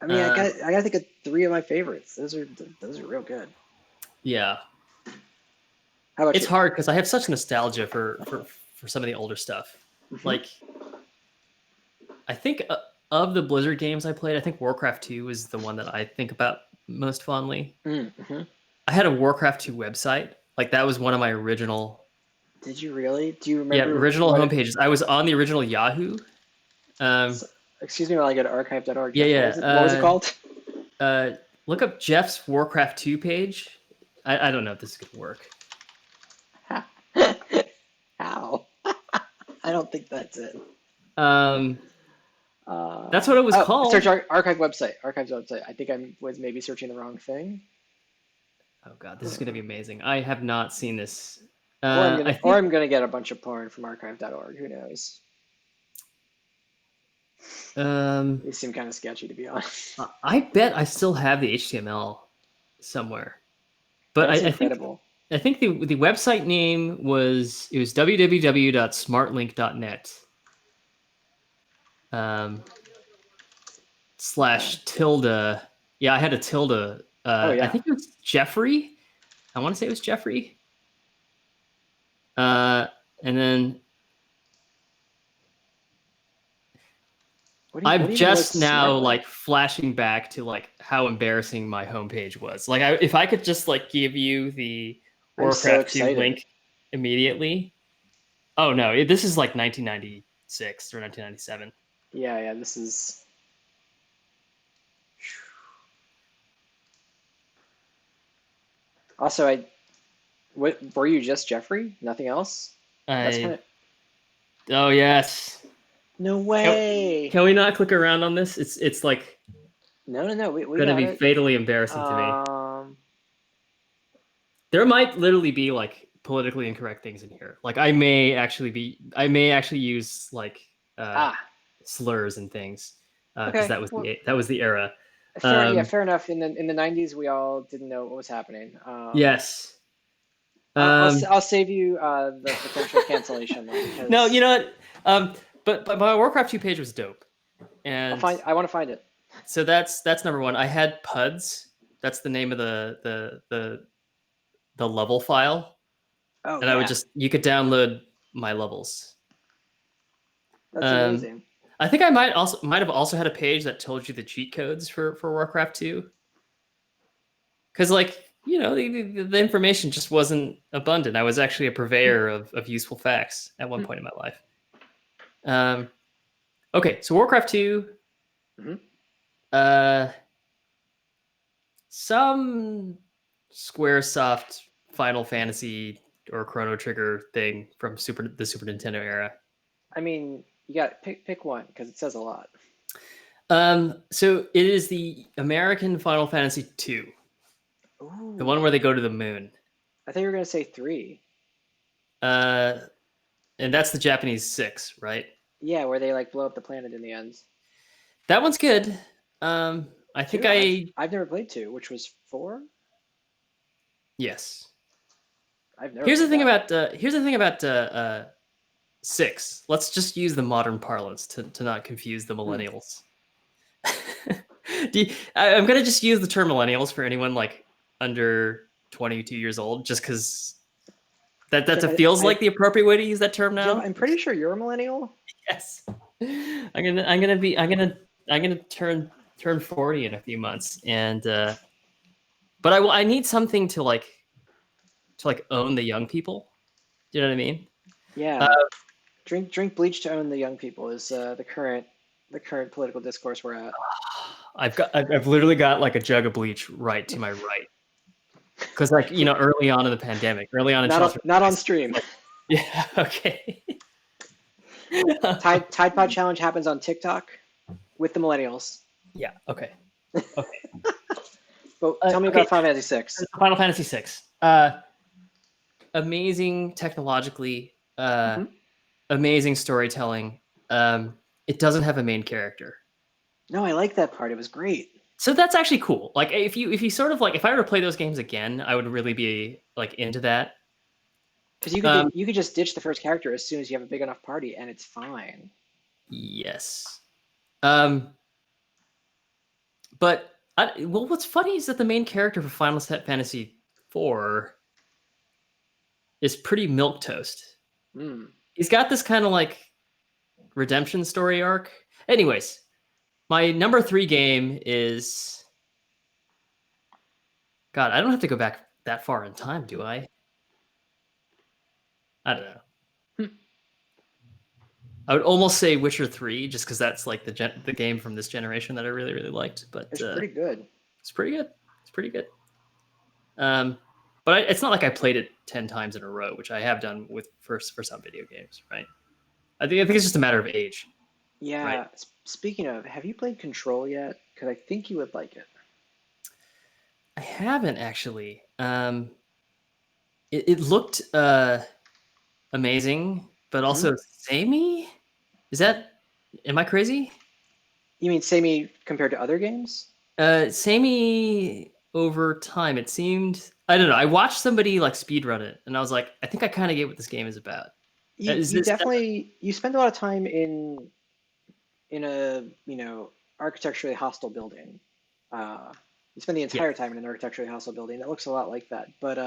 I mean, I gotta think of three of my favorites. Those are real good. Yeah. How about It's you? hard because I have such nostalgia for some of the older stuff. Hmm. Like, I think of the Blizzard games I played, I think Warcraft 2 is the one that I think about most fondly. Mm-hmm. I had a Warcraft 2 website. Like, that was one of my original, Did you really? Do you yeah, remember original what? homepages. I was on the original Yahoo. So, excuse me while I go to archive.org. Yeah, Jeff, what yeah. was it? What was it called? Look up Jeff's Warcraft 2 page. I don't know if this is going to work. How? I don't think that's it. That's what it was called. Search archive website. Archive's website. I think I was maybe searching the wrong thing. Oh god, this is gonna be amazing. I have not seen this. Or I think I'm gonna get a bunch of porn from archive.org. Who knows? These seem kind of sketchy, to be honest. I bet I still have the HTML somewhere. But That's I think incredible. the website name was www.smartlink.net slash tilde. Yeah, I had a tilde. Oh I yeah. think it was Jeffrey. I want to say it was Jeffrey. And then What do I'm you mean just was now Smart like Link? flashing back to like how embarrassing my homepage was. Like, if I could just like give you the I'm so Warcraft 2 excited. link immediately. Oh no, this is like 1996 or 1997. Yeah, this is. Also, what were you just Jeffrey? Nothing else? That's kind of. Oh yes. No Can, way. can we not click around on this? It's like No. We gonna got be it. fatally embarrassing to me. Um. There might literally be like politically incorrect things in here. Like I may actually use like Ah. slurs and things because Okay. that was Well, the era. yeah, Um, fair enough. In the 90s, we all didn't know what was happening. yes. I'll save you the potential cancellation though, No, you because know what? But my Warcraft 2 page was dope, and I want to find it. so that's number one. I had PUDs. That's the name of the level file, Oh and I would yeah, just you could download my levels. that's Um, amazing. I think I might have also had a page that told you the cheat codes for Warcraft 2. Because like, the information just wasn't abundant. I was actually a purveyor of useful facts at one point in my life. Okay, so Warcraft 2, Mm-hmm. some Squaresoft Final Fantasy or Chrono Trigger thing from the Super Nintendo era. I mean, you got pick one because it says a lot. So it is the American Final Fantasy 2, the one Ooh, where they go to the moon. I thought you were gonna say three. And that's the Japanese 6, right? Yeah, where they like blow up the planet in the end. That one's good. I think Two, I've never played two, which was four. Yes. I've never Here's the played thing that. about 6. Let's just use the modern parlance to not confuse the millennials. I'm gonna just use the term millennials for anyone like under 22 years old, just because that feels like the appropriate way to use that term Jeff, now. I'm pretty sure you're a millennial. Yes. I'm gonna turn 40 in a few months, and but I need something to like own the young people. Do you know what I mean? Yeah, drink bleach to own the young people is the current political discourse we're at. I've literally got like a jug of bleach right to my right, because like early on in the pandemic, early on in shelter, Not on stream. like, yeah, okay. Tide Pod Challenge happens on TikTok with the millennials. Yeah, okay. But tell me Okay, about Final Fantasy VI. Final Fantasy VI. Amazing technologically, Hmm. amazing storytelling. It doesn't have a main character. No, I like that part. It was great. So that's actually cool. Like if you sort of like if I were to play those games again, I would really be like into that. Because you could just ditch the first character as soon as you have a big enough party, and it's fine. Yes. But well, what's funny is that the main character for Final Fantasy IV is pretty milk toast. Mm. He's got this kind of like redemption story arc. Anyways, my number 3 game is God. I don't have to go back that far in time, do I? I don't know. Hmm. I would almost say Witcher 3, just because that's like the game from this generation that I really really liked. But It's pretty good. it's pretty good. It's pretty good. But it's not like I played it 10 times in a row, which I have done with for some video games, right? I think it's just a matter of age, right? Yeah. Speaking of, have you played Control yet? Because I think you would like it. I haven't actually. It looked amazing, but Hmm. also samey. Is that? Am I crazy? You mean samey compared to other games? Samey over time. It seemed. I don't know. I watched somebody like speedrun it, and I was like, I think I kind of get what this game is about. Is You this? definitely you spend a lot of time in a architecturally hostile building. You spend the Yeah. entire time in an architecturally hostile building that looks a lot like that, but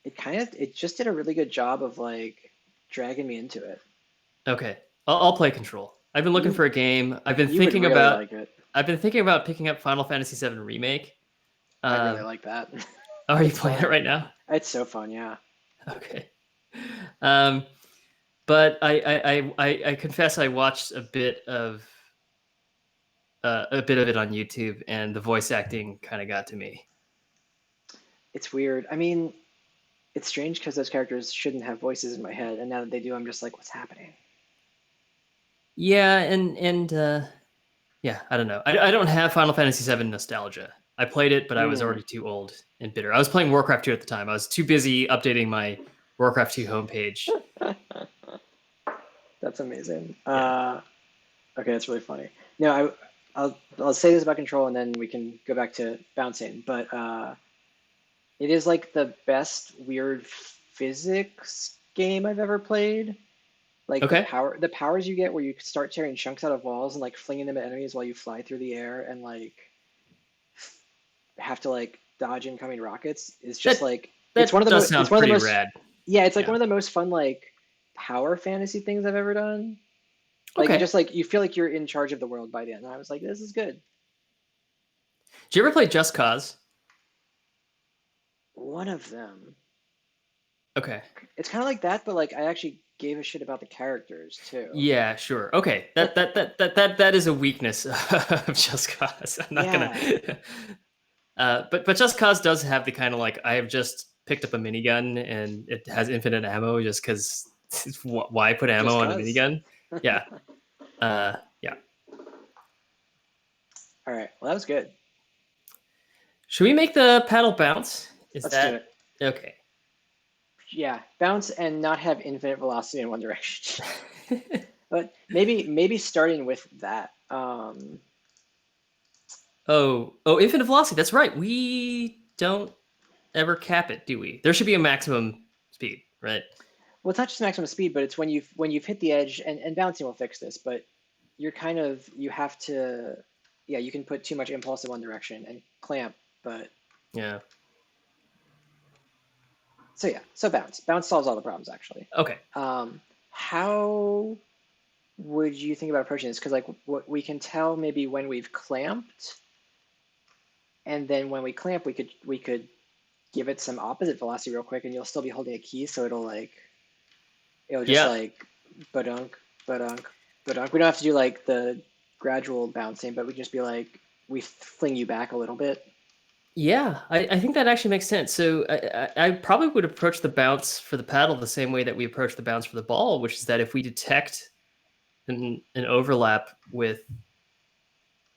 it just did a really good job of like dragging me into it. Okay. I'll play Control. I've been looking You for a game. I've been you would thinking really about. like it. I've been thinking about picking up Final Fantasy VII Remake. I really Um, like that. are you It's playing it fun. right now? It's so fun, yeah. Okay. Um, but I confess I watched a bit of it on YouTube, and the voice acting kind of got to me. It's weird. I mean, it's strange because those characters shouldn't have voices in my head, and now that they do, I'm just like, what's happening? Yeah, and yeah, I don't know. I don't have Final Fantasy VII nostalgia. I played it, but I was Hmm. already too old and bitter. I was playing Warcraft 2 at the time. I was too busy updating my Warcraft 2 homepage. That's amazing. Yeah. Okay, that's really funny. No, I'll say this about Control, and then we can go back to bouncing. But it is like the best weird physics game I've ever played. Like Okay. the powers you get where you start tearing chunks out of walls and like flinging them at enemies while you fly through the air and like have to like dodge incoming rockets is just That like that does it's sound one of the pretty most, rad. yeah, it's like Yeah. one of the most fun like power fantasy things I've ever done. Like Okay. you feel like you're in charge of the world by the end. And I was like, this is good. Did you ever play Just Cause? One of them. Okay. It's kind of like that, but like I actually gave a shit about the characters too. Yeah, sure. Okay. That is a weakness of Just Cause. I'm not gonna. Yeah, But Just Cause does have the kind of like I have just picked up a minigun and it has infinite ammo just because why put just ammo on a cause. minigun? Yeah. Yeah. All right, well that was good. Should we make the paddle bounce? Is Let's do that it. okay? Yeah, bounce and not have infinite velocity in one direction. But maybe starting with that. Oh, infinite velocity. That's right. We don't ever cap it, do we? There should be a maximum speed, right? Well, it's not just maximum speed, but it's when you've hit the edge, and bouncing will fix this, but you're kind of you have to, yeah, you can put too much impulse in one direction and clamp, but Yeah. so yeah, so bounce solves all the problems actually. Okay. How would you think about approaching this? Because like what we can tell maybe when we've clamped, and then when we clamp, we could give it some opposite velocity real quick, and you'll still be holding a key, so it'll just Yeah. like badunk, badunk, badunk. We don't have to do like the gradual bouncing, but we just be like we fling you back a little bit. Yeah, I think that actually makes sense. So I probably would approach the bounce for the paddle the same way that we approach the bounce for the ball, which is that if we detect an overlap with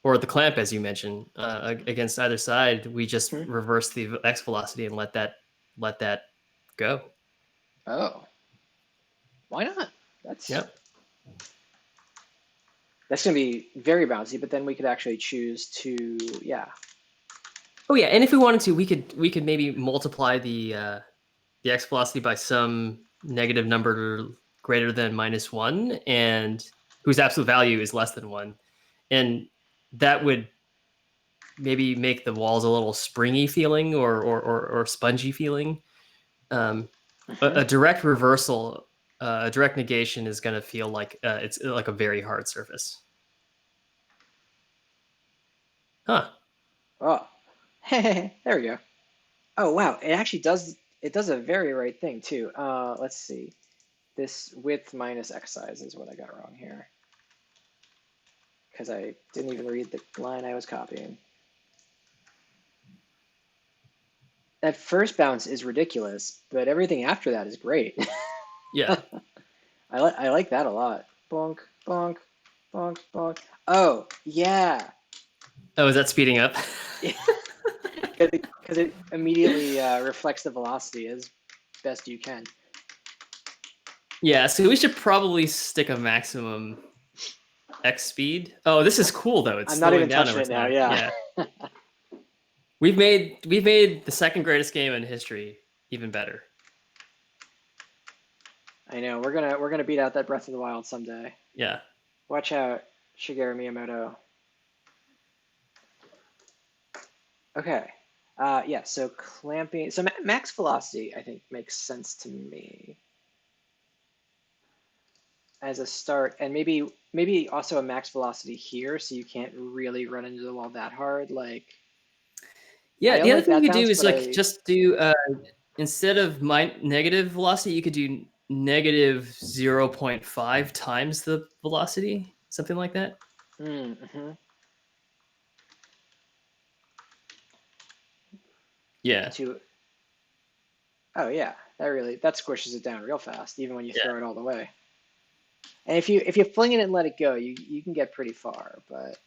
or the clamp, as you mentioned, against either side, we just Hmm. reverse the x velocity and let that go. Oh, why not? That's Yep. that's gonna be very bouncy, but then we could actually choose to, yeah. Oh yeah, and if we wanted to, we could maybe multiply the x velocity by some negative number greater than -1, and whose absolute value is less than 1, and that would maybe make the walls a little springy feeling or spongy feeling. Um, Hmm. a direct reversal, a direct negation is going to feel like it's like a very hard surface. Huh. Oh, there we go. Oh wow, it actually does. It does a very right thing too. Let's see. This width minus x size is what I got wrong here because I didn't even read the line I was copying. That first bounce is ridiculous, but everything after that is great. Yeah. I like that a lot. Bonk, bonk, bonk, bonk. Oh yeah, Oh, is that speeding up? because it immediately reflects the velocity as best you can. Yeah. So we should probably stick a maximum x speed. Oh, this is cool though. It's I'm not slowing even down touching over it now. time. Yeah, Yeah. We've made the second greatest game in history even better. I know. We're gonna beat out that Breath of the Wild someday. Yeah. Watch out, Shigeru Miyamoto. Okay. Yeah, so clamping. So max velocity, I think, makes sense to me as a start, and maybe also a max velocity here, so you can't really run into the wall that hard. Like, I Yeah. don't The other like thing you that could do bounce, is but like I just do instead of negative velocity, you could do negative 0.5 times the velocity, something like that. mm-hmm. Yeah. to oh yeah, that squishes it down real fast, even when you Yeah. throw it all the way. And if you fling it and let it go, you can get pretty far, but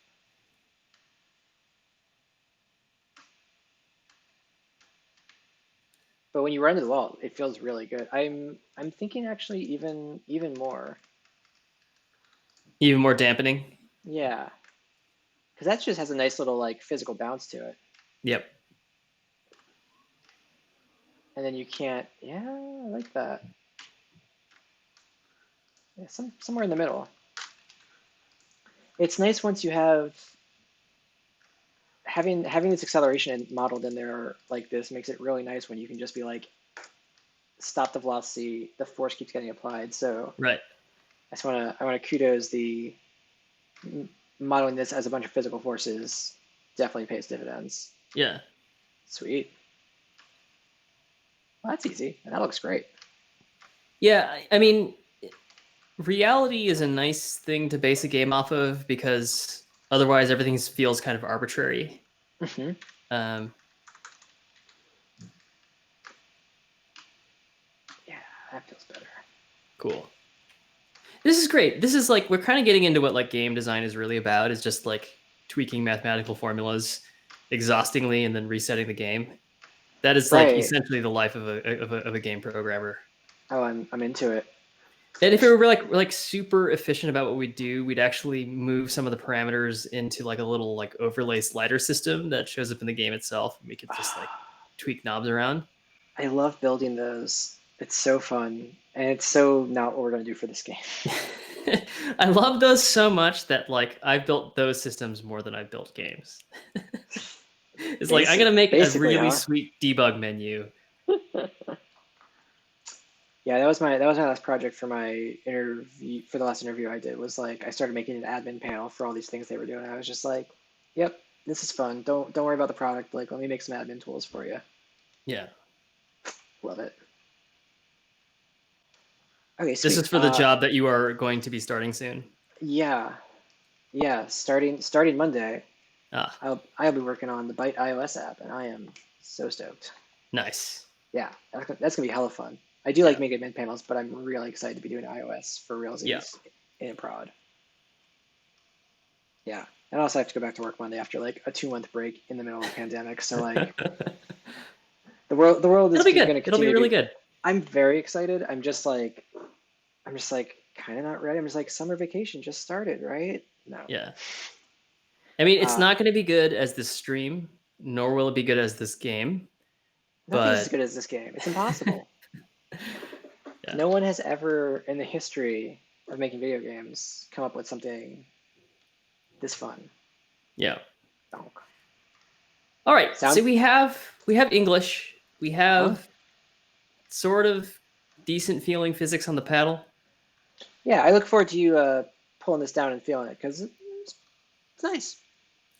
when you run into the wall, it feels really good. I'm thinking actually even more. Even more dampening. Yeah, because that just has a nice little like physical bounce to it, Yep. and then you can't. Yeah, I like that. Yeah, somewhere in the middle. It's nice once you have having this acceleration modeled in there like this makes it really nice when you can just be like stop the velocity, the force keeps getting applied. So Right. I want to kudos the modeling this as a bunch of physical forces definitely pays dividends. Yeah. Sweet. Well, that's easy, and that looks great. Yeah. I mean, reality is a nice thing to base a game off of because otherwise everything feels kind of arbitrary. Hmm. Um, Yeah, that feels better. cool. This is great. This is like we're kind of getting into what like game design is really about, is just like tweaking mathematical formulas exhaustingly and then resetting the game. That is like Right. essentially the life of a game programmer. Oh, I'm into it. And if it were like super efficient about what we do, we'd actually move some of the parameters into like a little like overlay slider system that shows up in the game itself, and we could just like tweak knobs around. I love building those. It's so fun, and it's so not what we're gonna do for this game. I love those so much that like I've built those systems more than I've built games. It's like I'm gonna make a Basically, really huh? sweet debug menu. Yeah, that was my last project for my interview for the last interview I did was like I started making an admin panel for all these things they were doing. I was just like, "Yep, this is fun. Don't worry about the product. Like, let me make some admin tools for you." Yeah. Love it. Okay, This sweet. is for the job that you are going to be starting soon. Yeah, yeah. Starting Monday, Ah, I'll be working on the Byte iOS app, and I am so stoked. nice. Yeah, that's gonna be hella fun. I do like Yeah. making admin panels, but I'm really excited to be doing iOS for Yeah. realsies in prod. Yeah, And also I have to go back to work Monday after like a 2 month break in the middle of the pandemic. So like the world is It'll be going good. to It'll be continue to really be. good. I'm very excited. I'm just like kind of not ready. I'm just like summer vacation just started, right? No. Yeah. I mean, it's Uh, not going to be good as this stream, nor will it be good as this game. Nothing's as But good as this game. It's impossible. yeah, No one has ever in the history of making video games come up with something this fun. yeah. Oh. All right. So Sound? we have English. We Huh? have sort of decent feeling physics on the paddle. Yeah, I look forward to you pulling this down and feeling it because it's nice.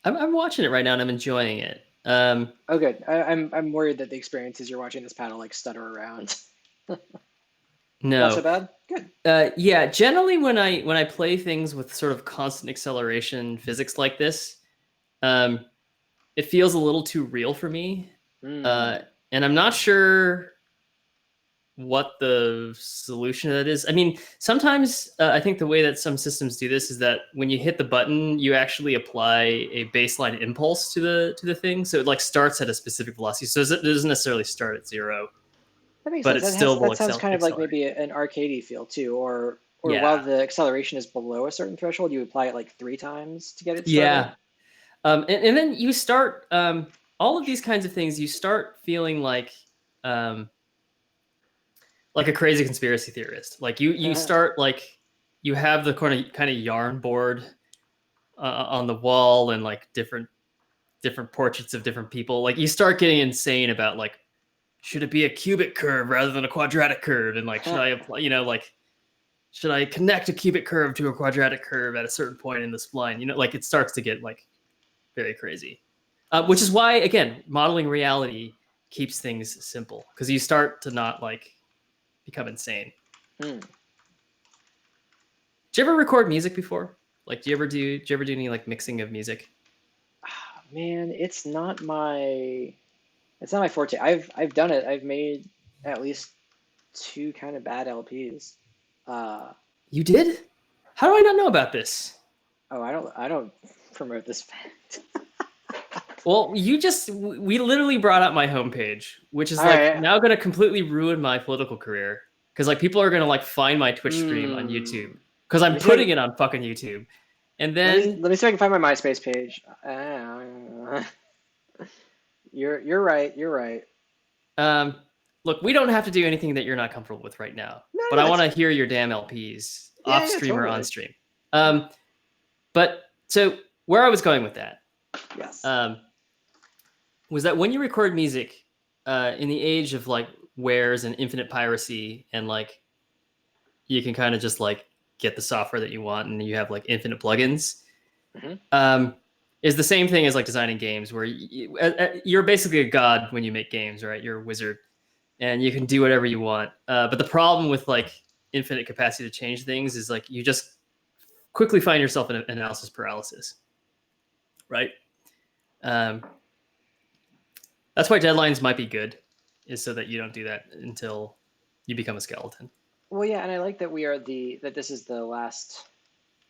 I'm watching it right now and I'm enjoying it. Oh, good. I'm worried that the experience is you're watching this panel like stutter around. Not so No. bad. Good. Yeah. Generally, when I play things with sort of constant acceleration physics like this, um, it feels a little too real for me. Mm. And I'm not sure what the solution to that is. I mean, sometimes I think the way that some systems do this is that when you hit the button, you actually apply a baseline impulse to the thing, so it like starts at a specific velocity. So it doesn't necessarily start at zero, That makes but sense. it still will That sounds kind of like accelerate. maybe an arcadey feel too, or while Yeah, the acceleration is below a certain threshold, you apply it like 3 times to get it started. yeah. And then you start all of these kinds of things. You start feeling um, like a crazy conspiracy theorist. Like you start like you have the kind of yarn board on the wall and like different portraits of different people. Like you start getting insane about like should it be a cubic curve rather than a quadratic curve, and like should I apply like should I connect a cubic curve to a quadratic curve at a certain point in the spline? Like it starts to get like very crazy, which is why again modeling reality keeps things simple because you start to not like become insane. Hmm. Did you ever record music before? Like, did you ever do any like mixing of music? Man, it's not my forte. I've done it. I've made at least two kind of bad LPs. Uh, You did? How do I not know about this? oh, I don't promote this fact. Well, we literally brought up my homepage, which is All like right. now going to completely ruin my political career because like people are going to like find my Twitch stream on YouTube Mm. because Let I'm me see if I putting can, it on fucking YouTube, and then let me see if I can find my MySpace page. You're right. You're right. um, look, we don't have to do anything that you're not comfortable with right now, No, but no, I want that's to hear your damn LPs yeah, off yeah, stream or on totally. stream. But so where I was going with that Yes. um, was that when you record music in the age of like wares and infinite piracy and like you can kind of just like get the software that you want and you have like infinite plugins Hmm. is the same thing as like designing games where you're basically a god when you make games, right? You're a wizard and you can do whatever you want. But the problem with like infinite capacity to change things is like you just quickly find yourself in analysis paralysis, right? Um, that's why deadlines might be good, is so that you don't do that until you become a skeleton. Well, yeah, and I like that that this is the last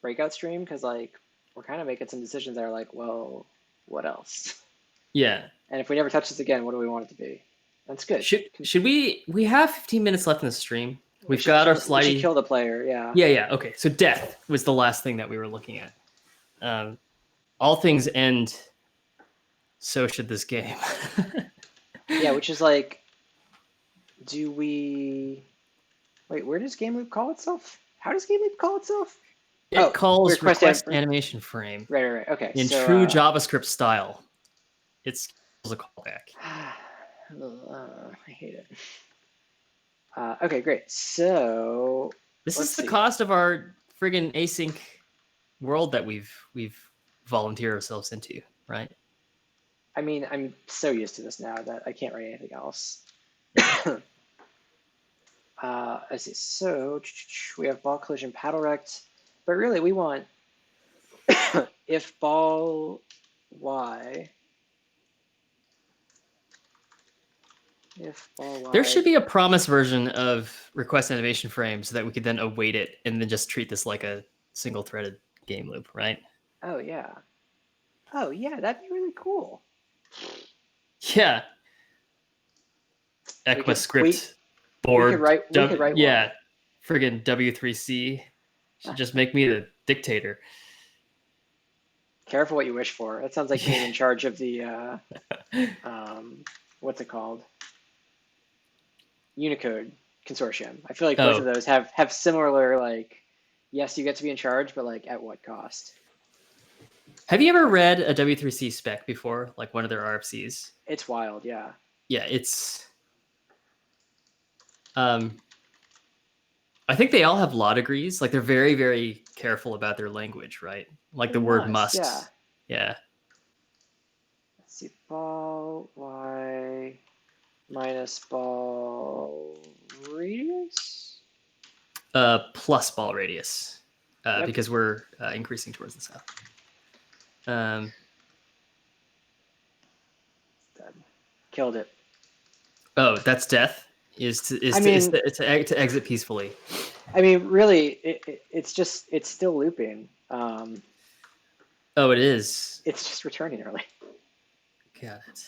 breakout stream because like we're kind of making some decisions that are like, well, what else? Yeah. And if we never touch this again, what do we want it to be? That's good. Should we have 15 minutes left in the stream? We We've should got our kill we should slidey. kill the player. Yeah. Yeah. Okay. So death was the last thing that we were looking at. All things end. So should this game. Yeah, which is like, do we wait? Where does game loop call itself? How does game loop call itself? It Oh, calls request request animation frame right. Okay, in so true JavaScript style. It's a callback. I hate it. Okay, great. So This let's is the see. cost of our friggin' async world that we've volunteered ourselves into, right? I mean, I'm so used to this now that I can't write anything else. Let's see. So we have ball collision paddle rect, but really we want if ball y. If ball y. There should be a promise version of request animation frame so that we could then await it and then just treat this like a single threaded game loop, right? Oh yeah. Oh yeah, that'd be really cool. Yeah, We could we ECMAScript we could board. write one. Yeah, friggin' W3C should just make me the dictator. Careful what you wish for. That sounds like being Yeah. in charge of the what's it called? Unicode consortium. I feel like both of Oh, those have similar like, yes, you get to be in charge, but like at what cost? have you ever read a W3C spec before, like one of their RFCs? It's wild, yeah. Yeah, it's. Um, I think they all have law degrees. Like they're very, very careful about their language, right? Like They the word must, yeah. must. Yeah. Let's see, ball y minus ball radius. Plus ball radius, Yep, because we're increasing towards the south. dead. Killed it. Oh, that's death. I mean, To exit peacefully. really, it's still looping. Oh, it is. It's just returning early. Got it.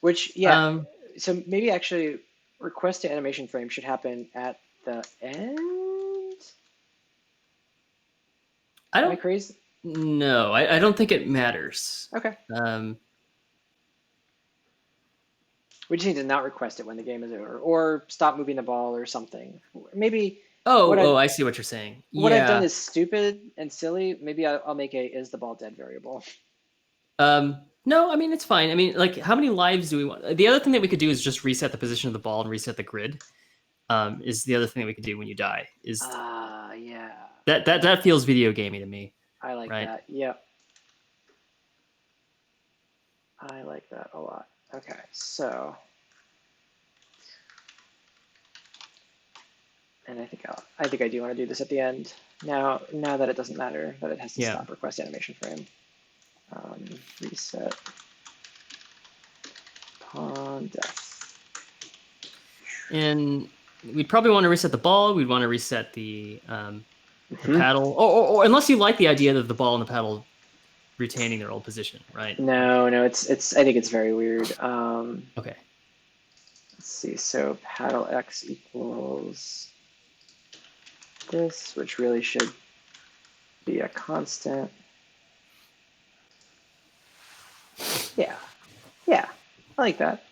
Which, yeah, Um, so maybe actually request to animation frame should happen at the end? I Am I don't crazy? know. I don't think it matters. Okay. Um, We just need to not request it when the game is over, or stop moving the ball or something. Maybe what oh, I I see what you're saying. what I've done Yeah. is stupid and silly. Maybe I'll make a is the ball dead variable. No, I mean it's fine. I mean, like, how many lives do we want? The other thing that we could do is just reset the position of the ball and reset the grid. Is the other thing that we could do when you die. Is Yeah, that feels video gamey to me, I like right? that. Yep, I like that a lot. Okay, so, and I think I do want to do this at the end. Now that it doesn't matter that it has to Yeah. stop request animation frame. Reset upon death. And we'd probably want to reset the ball. We'd want to reset the Mhm. paddle, or unless you like the idea of the ball and the paddle retaining their old position, right? No, it's. I think it's very weird. Okay. Let's see. So paddle x equals this, which really should be a constant. Yeah, yeah, I like that.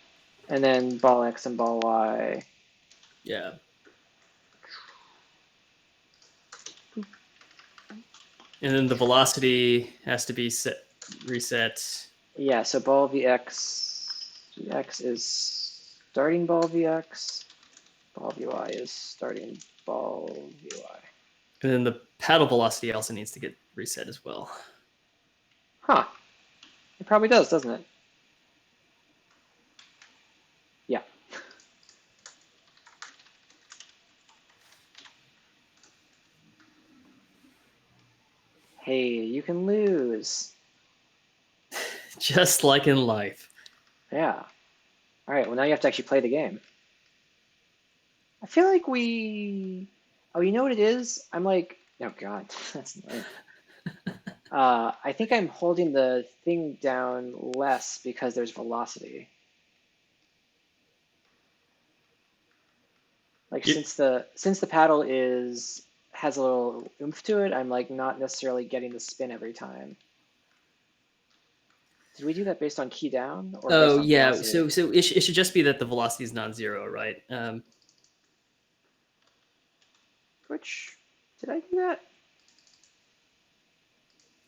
And then ball x and ball y. Yeah. And then the velocity has to be reset. Yeah, so ball vx is starting ball vx. Ball vy is starting ball vy. And then the paddle velocity also needs to get reset as well. Huh. It probably does, doesn't it? Yeah. Hey, you can lose. Just like in life. Yeah. All right, well, now you have to actually play the game. I feel like we. Oh, you know what it is? I'm like, oh God, that's annoying. I think I'm holding the thing down less because there's velocity. Like You, since the paddle has a little oomph to it, I'm like not necessarily getting the spin every time. Did we do that based on key down or based oh on yeah. velocity? So it should just be that the velocity is non-zero, right? Which did I do that?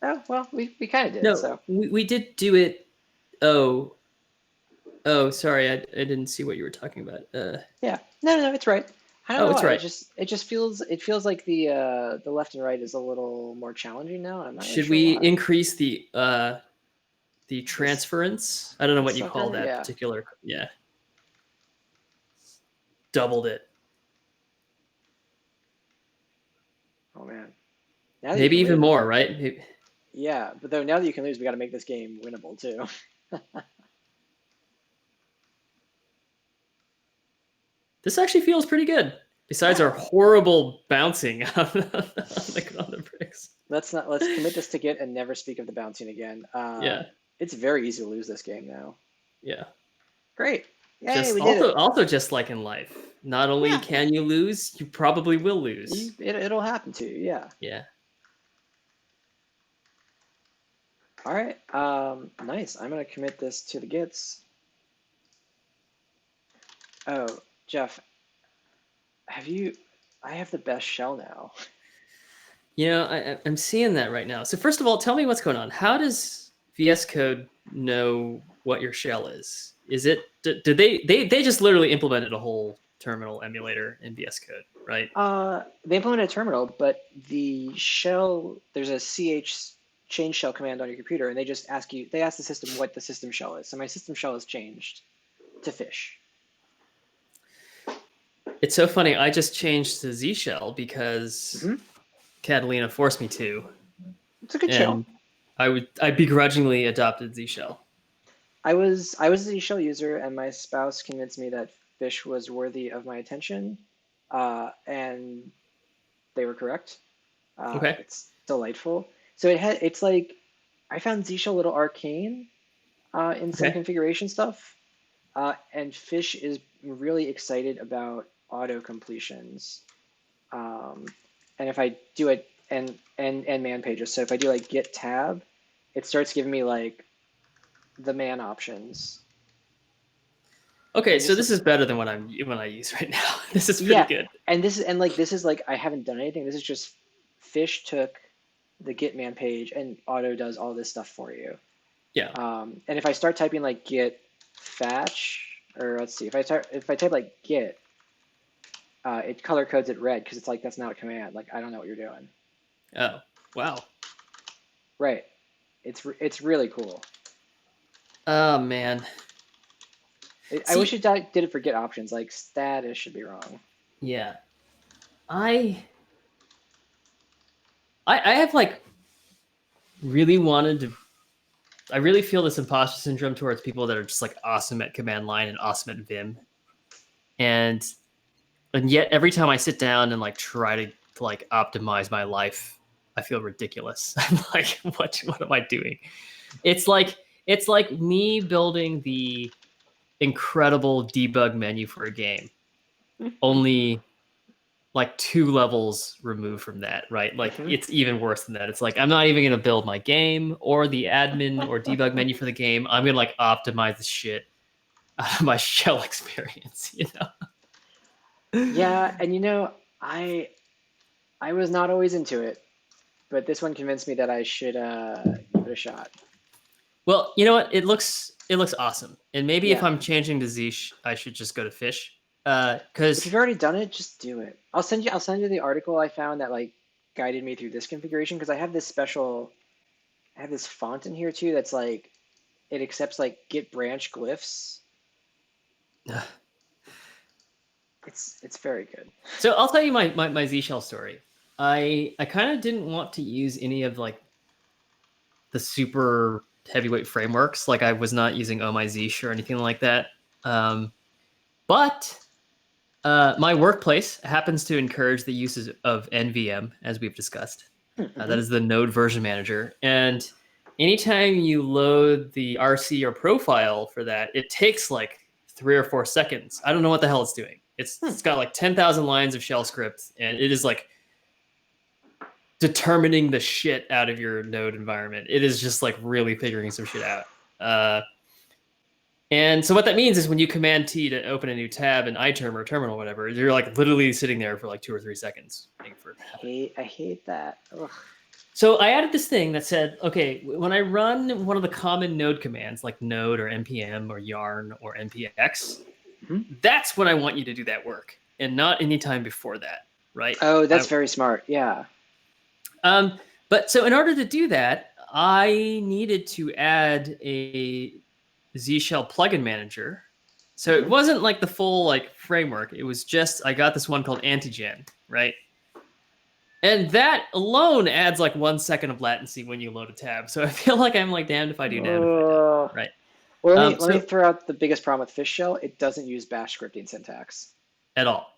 Oh well, we kind of did. No, So we did do it. Oh, sorry, I didn't see what you were talking about. yeah, no, it's right. I don't Oh, know it's why. right. It just feels like the left and right is a little more challenging now, and I'm not really Should sure we why. increase the This transference? I don't know this what you call sucker, that yeah. particular. Yeah, doubled it. Oh man, now that you Maybe can even lose, more, right? yeah. But though now that you can lose, we got to make this game winnable too. This actually feels pretty good besides our horrible bouncing on the bricks. Let's commit this to Git and never speak of the bouncing again. Yeah, It's very easy to lose this game now. yeah. Great. Yay, Just we did it. also just like in life, not only Yeah. can you lose, you probably will lose. It'll happen to you, yeah. Yeah. All right, nice. I'm gonna commit this to the Gits. Oh, Jeff, I have the best shell now. You know, I'm seeing that right now. So first of all, tell me what's going on. How does VS Code know what your shell is? Is it did they just literally implemented a whole terminal emulator in VS Code, right? They implemented a terminal, but the shell, there's a ch change shell command on your computer, and they ask the system what the system shell is. So my system shell has changed to fish. It's so funny. I just changed to Z shell because Catalina forced me to. It's a good shell. I begrudgingly adopted Z shell. I was a Z shell user, and my spouse convinced me that fish was worthy of my attention, and they were correct. Okay. It's delightful. So it's like, I found Z shell a little arcane in some configuration stuff, and fish is really excited about auto completions. And if I do it and man pages, so if I do like git tab, it starts giving me like the man options. Okay, so this is better than what I use right now. This is pretty good. And this is like, I haven't done anything. This is just fish took the git man page and auto does all this stuff for you. Yeah. And if I start typing like git fetch, or let's see, if I type like git, it color codes it red because it's like, that's not a command. Like, I don't know what you're doing. Oh, wow. Right. It's really cool. Oh man. I wish it did it for git options. Like status should be wrong. Yeah. I have like really wanted to. I really feel this imposter syndrome towards people that are just like awesome at command line and awesome at Vim, and yet every time I sit down and like try to like optimize my life, I feel ridiculous. I'm like, what am I doing? It's like me building the incredible debug menu for a game, only like 2 levels removed from that, right? Like it's even worse than that. It's like, I'm not even going to build my game or the admin or debug menu for the game. I'm going to like optimize the shit out of my shell experience, you know? Yeah. And you know, I was not always into it, but this one convinced me that I should give it a shot. Well, you know what? It looks awesome. And maybe if I'm changing to Z, I should just go to fish. Because if you've already done it, just do it. I'll send you the article I found that like guided me through this configuration, because I have this font in here too that's like, it accepts like git branch glyphs. It's very good. So I'll tell you my Z shell story. I kind of didn't want to use any of like the super heavyweight frameworks. Like I was not using OhmyZ or anything like that. But my workplace happens to encourage the uses of NVM, as we've discussed. That is the node version manager. And anytime you load the RC or profile for that, it takes like 3 or 4 seconds. I don't know what the hell it's doing. It's got like 10,000 lines of shell script, and it is like determining the shit out of your node environment. It is just like really figuring some shit out. And so what that means is when you command T to open a new tab in iTerm or terminal or whatever, you're like literally sitting there for like 2 or 3 seconds waiting for it to happen. I hate that. Ugh. So I added this thing that said, okay, when I run one of the common node commands like node or npm or yarn or npx, that's when I want you to do that work, and not any time before that, right? Oh, that's very smart. Yeah. But so in order to do that, I needed to add a Z shell plugin manager. So it wasn't like the full like framework. It was just, I got this one called Antigen, right? And that alone adds like 1 second of latency when you load a tab. So I feel like I'm like damned if I do, damned if I don't, right? Well, let me throw out the biggest problem with fish shell. It doesn't use bash scripting syntax at all.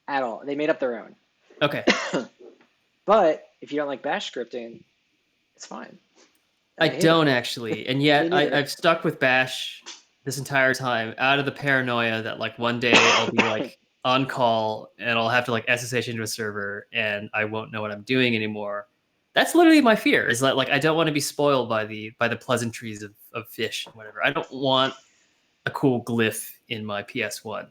at all. They made up their own. Okay. But if you don't like Bash scripting, it's fine. I hate it. don't actually, and Me yet neither. I've stuck with Bash this entire time out of the paranoia that like one day I'll be like on call and I'll have to like SSH into a server and I won't know what I'm doing anymore. That's literally my fear. Is that like I don't want to be spoiled by the pleasantries of fish and whatever. I don't want a cool glyph in my PS1.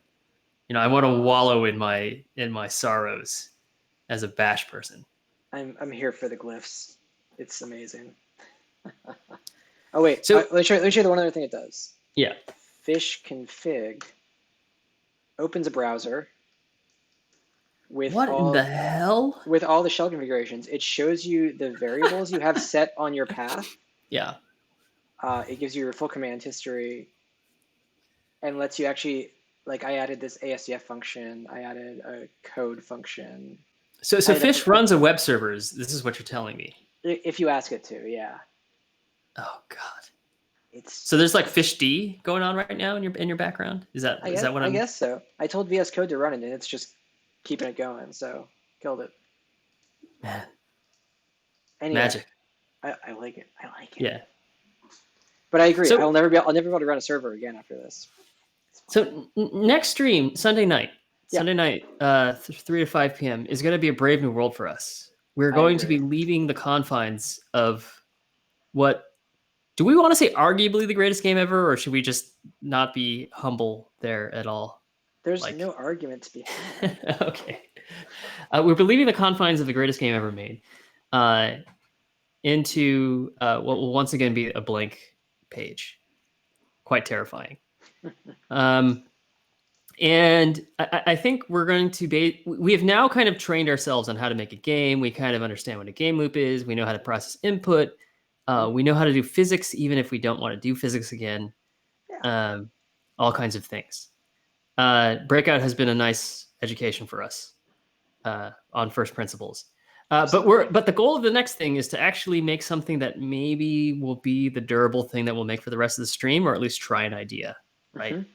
You know, I want to wallow in my sorrows as a Bash person. I'm here for the glyphs. It's amazing. Oh wait, So let me show you the one other thing it does. yeah, Fish config opens a browser with what in the hell? with all the shell configurations. It shows you the variables you have set on your path. Yeah. It gives you your full command history and lets you actually, like I added this ASDF function, I added a code function. So Fish runs a web servers. This is what you're telling me. If you ask it to, yeah. Oh God. It's so there's like Fish D going on right now in your background. Is that what I guess so. I told VS Code to run it, and it's just keeping it going. So killed it. Man. Anyway, Magic. I like it. I like it. Yeah. But I agree. So, I'll never be able to run a server again after this. So next stream, Sunday night, 3 to 5 p.m. is going to be a brave new world for us. We're going to be leaving the confines of what do we want to say arguably the greatest game ever, or should we just not be humble there at all? There's no argument to be had. Okay. We're leaving the confines of the greatest game ever made into what will once again be a blank page. Quite terrifying. And I think we're going to we have now kind of trained ourselves on how to make a game. We kind of understand what a game loop is. We know how to process input. We know how to do physics, even if we don't want to do physics again. Yeah. All kinds of things. Breakout has been a nice education for us on first principles. But the goal of the next thing is to actually make something that maybe will be the durable thing that we'll make for the rest of the stream, or at least try an idea, right? Mm-hmm.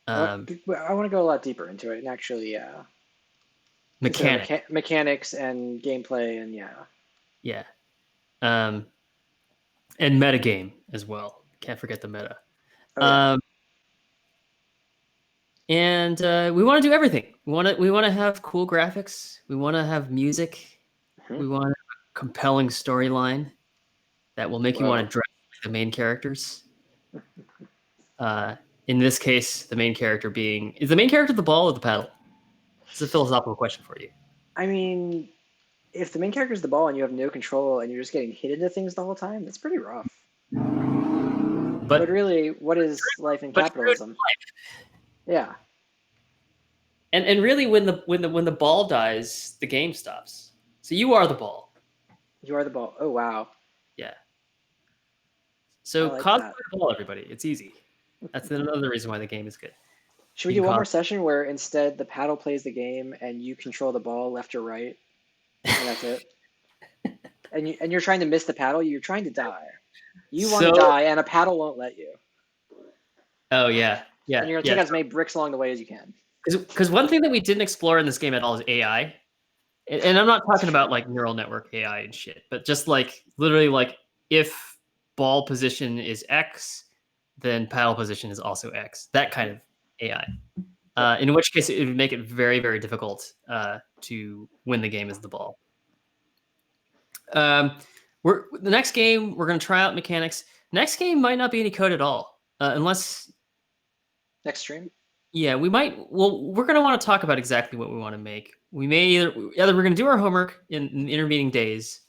I want to go a lot deeper into it and actually, mechanics and gameplay and yeah, and metagame as well. Can't forget the meta. And we want to do everything. We want to have cool graphics. We want to have music. Mm-hmm. We want a compelling storyline that will make you want to dress like the main characters. In this case, the main character is the main character the ball or the paddle? It's a philosophical question for you. I mean, if the main character is the ball and you have no control and you're just getting hit into things the whole time, that's pretty rough. But really, what is life in capitalism? Yeah. And really, when the ball dies, the game stops. So you are the ball. You are the ball. Oh wow. Yeah. So cosplay the ball, everybody. It's easy. That's another reason why the game is good. Should we do one more session where instead the paddle plays the game and you control the ball left or right, and that's it? and you're trying to miss the paddle. You're trying to die. You want to die, and a paddle won't let you. Oh yeah, yeah. And you're gonna take out as many bricks along the way as you can. Because one thing that we didn't explore in this game at all is AI, and I'm not talking about like neural network AI and shit, but just like literally like if ball position is X, then paddle position is also X. That kind of AI. In which case, it would make it very, very difficult to win the game as the ball. The next game, we're going to try out mechanics. Next game might not be any code at all, unless next stream. Yeah, we might. Well, we're going to want to talk about exactly what we want to make. We may either we're going to do our homework in the intervening days,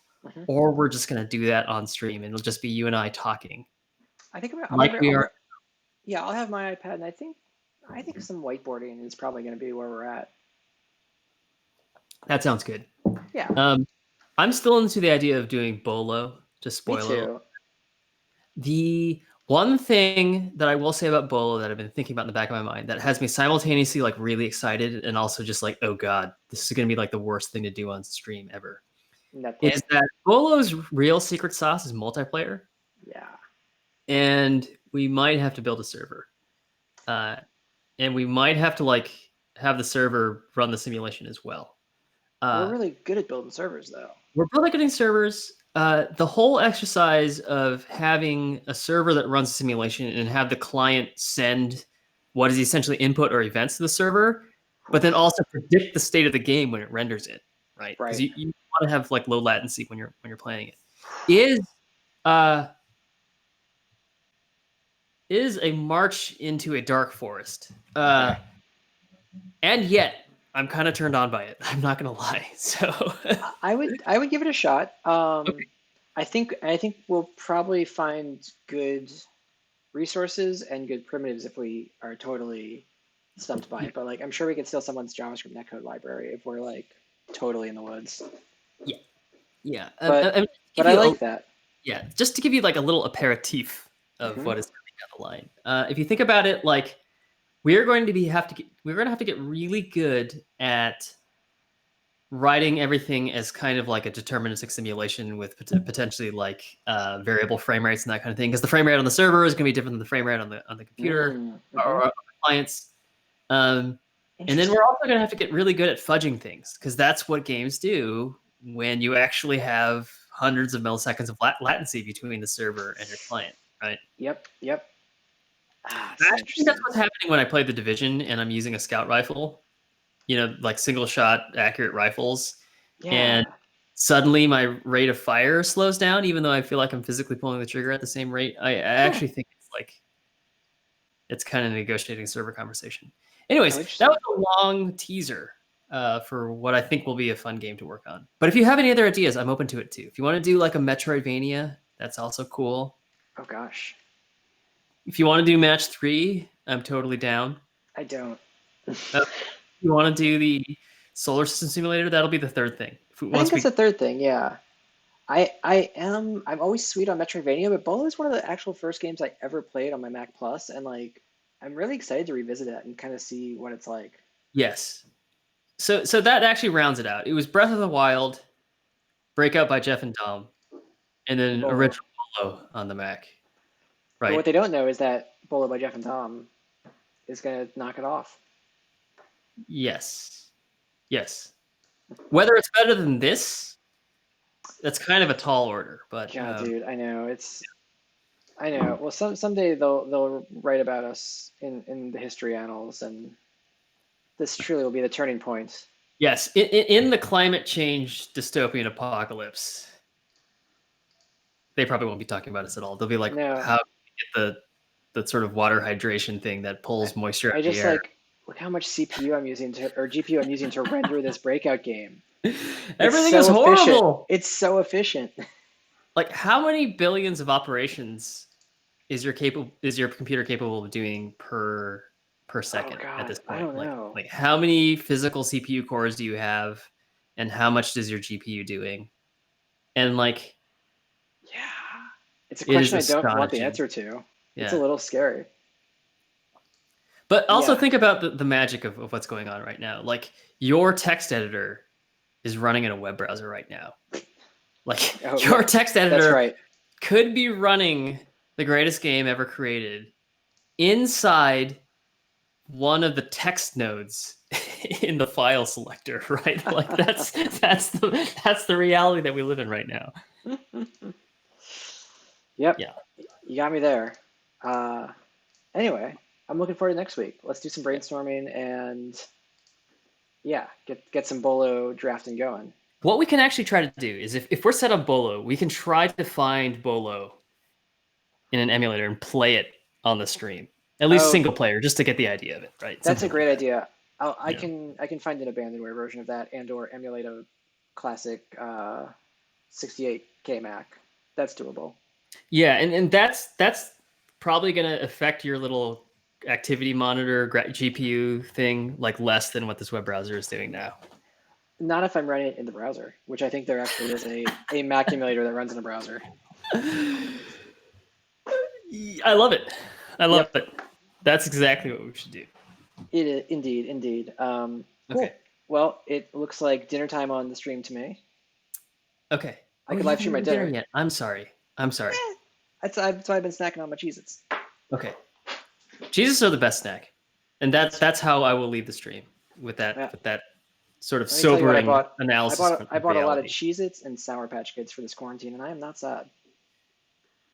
or we're just going to do that on stream, and it'll just be you and I talking. I think Yeah, I'll have my iPad, and I think some whiteboarding is probably going to be where we're at. That sounds good. Yeah. I'm still into the idea of doing Bolo. Just spoil it. The one thing that I will say about Bolo that I've been thinking about in the back of my mind that has me simultaneously like really excited and also just like, oh God, this is going to be like the worst thing to do on stream ever. Is that Bolo's real secret sauce is multiplayer. Yeah. And we might have to build a server. And we might have to like have the server run the simulation as well. We're really good at building servers, though. We're really getting servers. The whole exercise of having a server that runs a simulation and have the client send what is essentially input or events to the server, but then also predict the state of the game when it renders it, right? Because Right. you want to have like low latency when you're playing it. Uh, is a march into a dark forest. Okay. And yet, I'm kind of turned on by it. I'm not gonna lie. So I would give it a shot. okay. I think we'll probably find good resources and good primitives if we are totally stumped by it. But like, I'm sure we could steal someone's JavaScript netcode library if we're like totally in the woods. Yeah, yeah. But Give I you like that. yeah, just to give you like a little aperitif of Hmm. what is coming down the line. If you think about it, like we're going to have to get really good at writing everything as kind of like a deterministic simulation with potentially like variable frame rates and that kind of thing. Because the frame rate on the server is going to be different than the frame rate on the computer Mm-hmm. or on the clients. And then Interesting. we're also going to have to get really good at fudging things because that's what games do when you actually have hundreds of milliseconds of latency between the server and your client, right? Yep. Yep. Ah, I so actually think that's interesting. what's happening when I play the Division and I'm using a scout rifle, like single shot accurate rifles. And Yeah. suddenly my rate of fire slows down, even though I feel like I'm physically pulling the trigger at the same rate. I Huh. actually think it's kind of a negotiating server conversation. Oh, Anyways, that was interesting. a long teaser for what I think will be a fun game to work on. But if you have any other ideas, I'm open to it too. If you want to do like a Metroidvania, that's also cool. Oh gosh. If you want to do match 3, I'm totally down. I don't. If you want to do the solar system simulator, that'll be the third thing. I think Once that's the we third thing. Yeah. I'm always sweet on Metroidvania, but Bolo is one of the actual first games I ever played on my Mac Plus, and like I'm really excited to revisit it and kind of see what it's like. yes. So that actually rounds it out. It was Breath of the Wild, Breakout by Jeff and Dom, and And then Bolo. original Bolo on the Mac. But what Right? they don't know is that Bolo by Jeff and Tom is gonna knock it off. Yes. Yes. Whether it's better than this, that's kind of a tall order, but God, dude, I know I know. Well, someday they'll write about us in the history annals, and this truly will be the turning point. yes, in the climate change dystopian apocalypse, they probably won't be talking about us at all. They'll be like, No, how do we get the sort of water hydration thing that I, pulls moisture out I of the just air? like look how much CPU I'm using to or GPU I'm using to render this breakout game. It's Everything is so efficient. horrible. It's so efficient. Like, how many billions of operations is your computer capable of doing per Oh second at God, this I point? don't know. Like how many physical CPU cores do you have, and how much does your GPU doing? And like, Yeah, it's a it is question I don't want the astonishing. answer to. It's a Yeah. little scary. But also Yeah. think about the magic of what's going on right now. Like your text editor is running in a web browser right now. Oh Like your yeah, text that's editor right. could be running the greatest game ever created inside one of the text nodes in the file selector, right? Like that's the reality that we live in right now. Yep, Yeah. you got me there. Uh, anyway, I'm looking forward to next week. Let's do some Yeah. brainstorming and yeah, get some bolo drafting going. What we can actually try to do is if we're set up Bolo, we can try to find Bolo in an emulator and play it on the stream. At least Oh, single player, just to get the idea of it, right? that's a Something like great that. idea. I You know. can find an abandonware version of that and or emulate a classic 68K Mac. That's doable. Yeah, and that's probably gonna affect your little activity monitor GPU thing like less than what this web browser is doing now. Not if I'm running it in the browser, which I think there actually is a Mac emulator that runs in a browser. I love it. I love Yep, it. That's exactly what we should do. indeed, indeed. Okay. Cool. Well, it looks like dinner time on the stream to me. Okay. I Oh, could you live haven't stream my eaten dinner dinner. yet. I'm sorry. I'm sorry. That's why I've been snacking on my Cheez-Its. Okay. Jesus are the best snack. And that's how I will leave the stream. with Yeah. that sort of Let me tell you what I sobering bought. analysis of I bought a lot of reality. Cheez-Its and Sour Patch Kids for this quarantine, and I am not sad.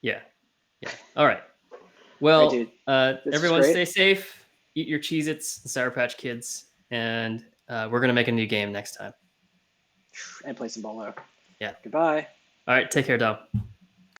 Yeah. Yeah. All right. All right, Well, dude. This was everyone great. stay safe. Eat your Cheez-Its and Sour Patch Kids, and we're gonna make a new game next time. And play some Bolo. Yeah. Goodbye. All right. Take care, Dom.